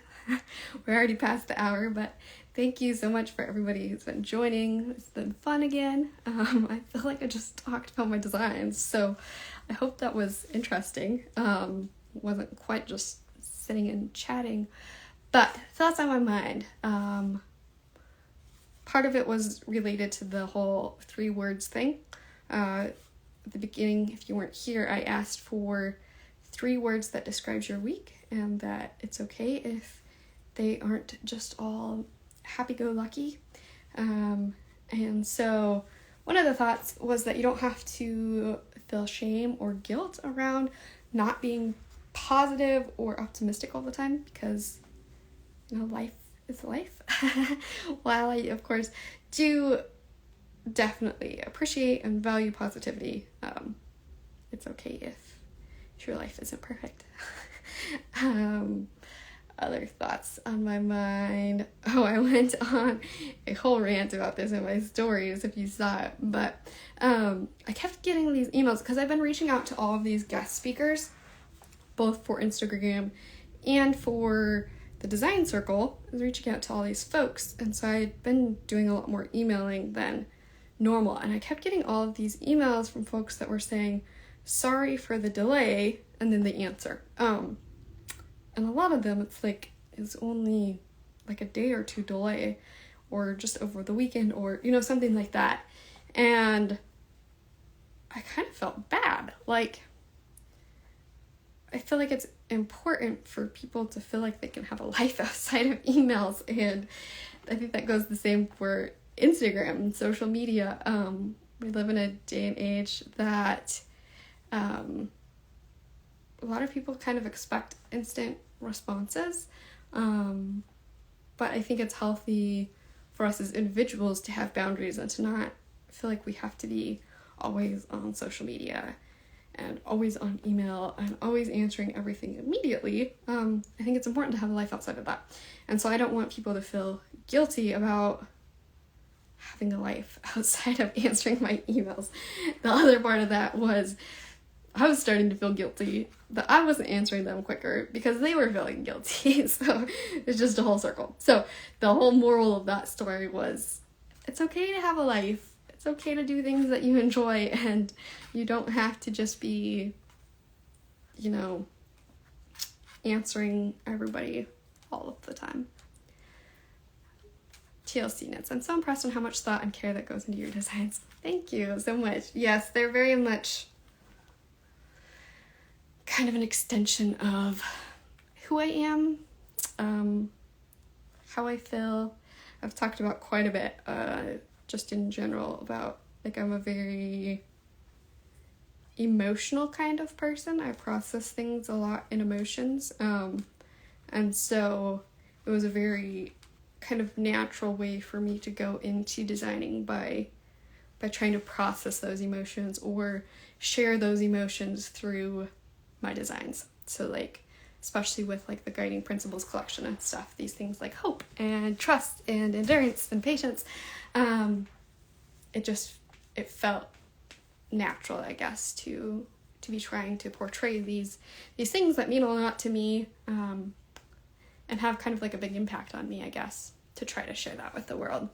We're already past the hour, but thank you so much for everybody who's been joining. It's been fun again. I feel like I just talked about my designs, so I hope that was interesting. Wasn't quite just sitting and chatting, but thoughts on my mind. Part of it was related to the whole 3 words thing. At the beginning, if you weren't here, I asked for 3 words that describes your week, and that it's okay if they aren't just all happy-go-lucky. And so one of the thoughts was that you don't have to feel shame or guilt around not being positive or optimistic all the time, because, you know, life is life. While I, of course, do definitely appreciate and value positivity, it's okay if your life isn't perfect. Other thoughts on my mind. Oh, I went on a whole rant about this in my stories if you saw it, but I kept getting these emails because I've been reaching out to all of these guest speakers, both for Instagram and for the design circle. I was reaching out to all these folks, and so I'd been doing a lot more emailing than normal, and I kept getting all of these emails from folks that were saying, sorry for the delay, and then the answer. And a lot of them, it's only like a day or 2 delay, or just over the weekend, or, you know, something like that. And I kind of felt bad. Like, I feel like it's important for people to feel like they can have a life outside of emails, and I think that goes the same for Instagram and social media. We live in a day and age that a lot of people kind of expect instant responses, but I think it's healthy for us as individuals to have boundaries and to not feel like we have to be always on social media and always on email and always answering everything immediately. I think it's important to have a life outside of that, and so I don't want people to feel guilty about having a life outside of answering my emails. The other part of that was I was starting to feel guilty that I wasn't answering them quicker because they were feeling guilty. So it's just a whole circle. So the whole moral of that story was, it's okay to have a life. It's okay to do things that you enjoy, and you don't have to just be, you know, answering everybody all of the time. TLC knits. I'm so impressed on how much thought and care that goes into your designs. Thank you so much. Yes, they're very much kind of an extension of who I am, how I feel. I've talked about quite a bit, just in general, about, like, I'm a very emotional kind of person. I process things a lot in emotions, and so it was a very kind of natural way for me to go into designing by trying to process those emotions or share those emotions through my designs. So, like, especially with, like, the Guiding Principles collection and stuff, these things like hope and trust and endurance and patience, it felt natural, I guess, to be trying to portray these things that mean a lot to me, and have kind of like a big impact on me, I guess, to try to share that with the world.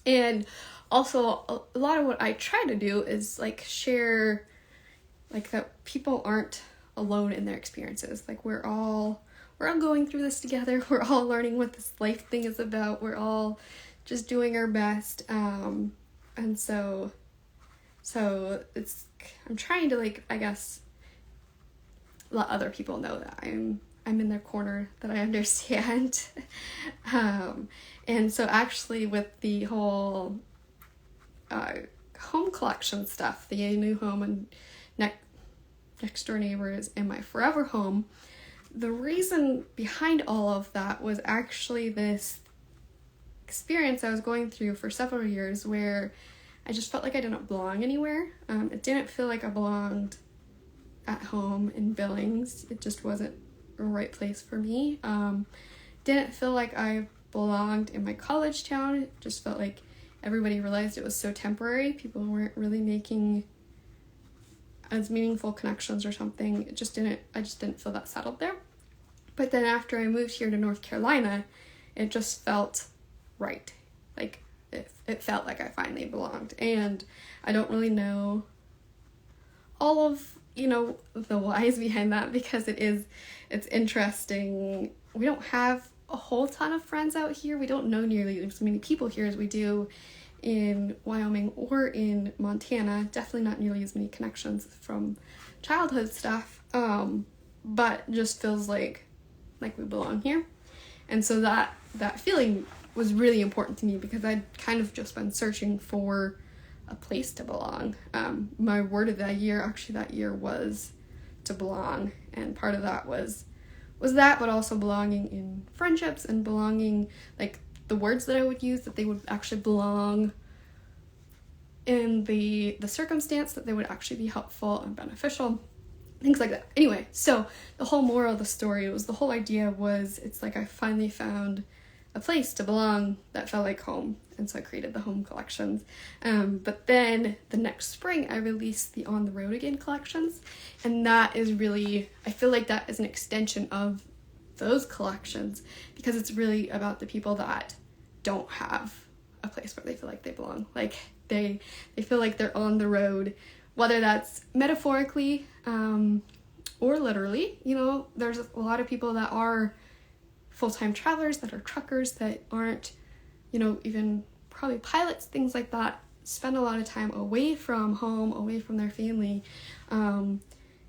And also, a lot of what I try to do is, like, share, like, that people aren't alone in their experiences. Like, we're all going through this together. We're all learning what this life thing is about. We're all just doing our best. And so I'm trying to, like, I guess, let other people know that I'm in their corner, that I understand. And so actually with the whole home collection stuff, the new home and next door neighbors and my forever home, the reason behind all of that was actually this experience I was going through for several years where I just felt like I didn't belong anywhere. It didn't feel like I belonged at home in Billings. It just wasn't a right place for me. Didn't feel like I belonged in my college town. It just felt like everybody realized it was so temporary. People weren't really making as meaningful connections or something. I just didn't feel that settled there. But then after I moved here to North Carolina, it just felt right. Like, it felt like I finally belonged. And I don't really know all of, the whys behind that, because it's interesting. We don't have a whole ton of friends out here. We don't know nearly as many people here as we do in Wyoming or in Montana. Definitely not nearly as many connections from childhood stuff, but just feels like we belong here. And so that feeling was really important to me, because I'd kind of just been searching for a place to belong. My word of that year was to belong, and part of that was that, but also belonging in friendships and belonging, like, the words that I would use, that they would actually belong in the circumstance, that they would actually be helpful and beneficial, things like that. Anyway, so the whole moral of the story the whole idea was, it's like I finally found a place to belong that felt like home, and so I created the home collections. But then the next spring I released the On the Road Again collections, and that is really, I feel like that is an extension of those collections, because it's really about the people that don't have a place where they feel like they belong. Like, they feel like they're on the road, whether that's metaphorically or literally. There's a lot of people that are full-time travelers, that are truckers, that aren't, even probably pilots, things like that, spend a lot of time away from home, away from their family, and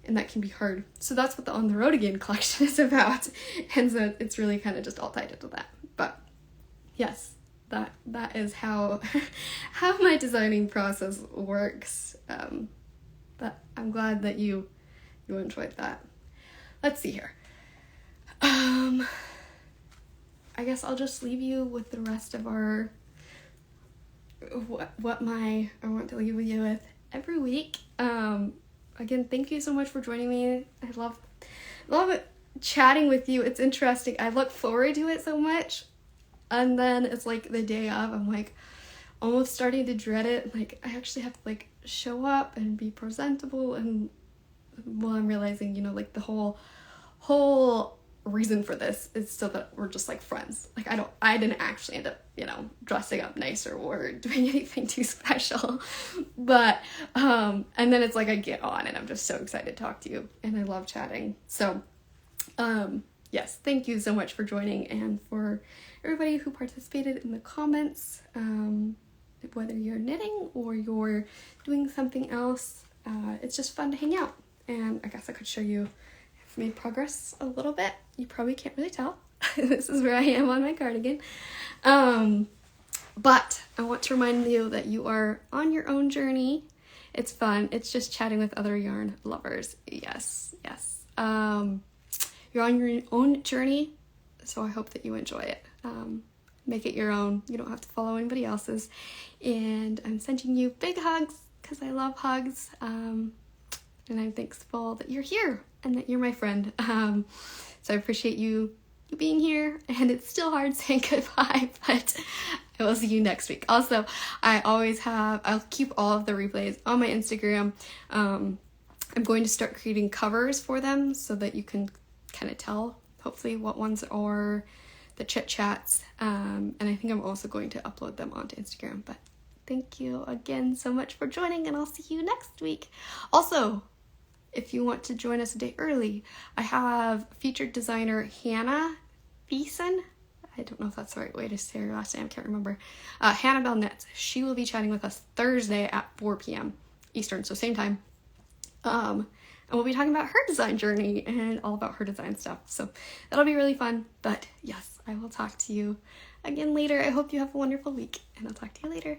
that can be hard. So that's what the On the Road Again collection is about, and so it's really kind of just all tied into that. But yes, that is how my designing process works. But I'm glad that you enjoyed that. Let's see here. I guess I'll just leave you with the rest of I want to leave you with every week. Again, thank you so much for joining me. I love it chatting with you. It's interesting. I look forward to it so much, and then it's like the day of, I'm like almost starting to dread it. Like, I actually have to, like, show up and be presentable, and while I'm realizing, like, the whole reason for this is so that we're just, like, friends. Like, I didn't actually end up, dressing up nicer or doing anything too special, but and then it's like I get on and I'm just so excited to talk to you, and I love chatting. So Yes, thank you so much for joining, and for everybody who participated in the comments, whether you're knitting or you're doing something else. It's just fun to hang out, and I guess I could show you I've made progress a little bit. You probably can't really tell. This is where I am on my cardigan. But I want to remind you that you are on your own journey. It's fun. It's just chatting with other yarn lovers. Yes. You're on your own journey, so I hope that you enjoy it. Make it your own. You don't have to follow anybody else's. And I'm sending you big hugs because I love hugs. And I'm thankful that you're here and that you're my friend. So I appreciate you being here. And it's still hard saying goodbye, but I will see you next week. Also, I'll keep all of the replays on my Instagram. I'm going to start creating covers for them so that you can kind of tell, hopefully, what ones are the chit chats. And I think I'm also going to upload them onto Instagram. But thank you again so much for joining, and I'll see you next week. Also, if you want to join us a day early, I have featured designer Hannah Beeson. I don't know if that's the right way to say her last name. I can't remember. Hannah Bell Knits. She will be chatting with us Thursday at 4 p.m. Eastern, so same time. And we'll be talking about her design journey and all about her design stuff. So that'll be really fun. But yes, I will talk to you again later. I hope you have a wonderful week, and I'll talk to you later.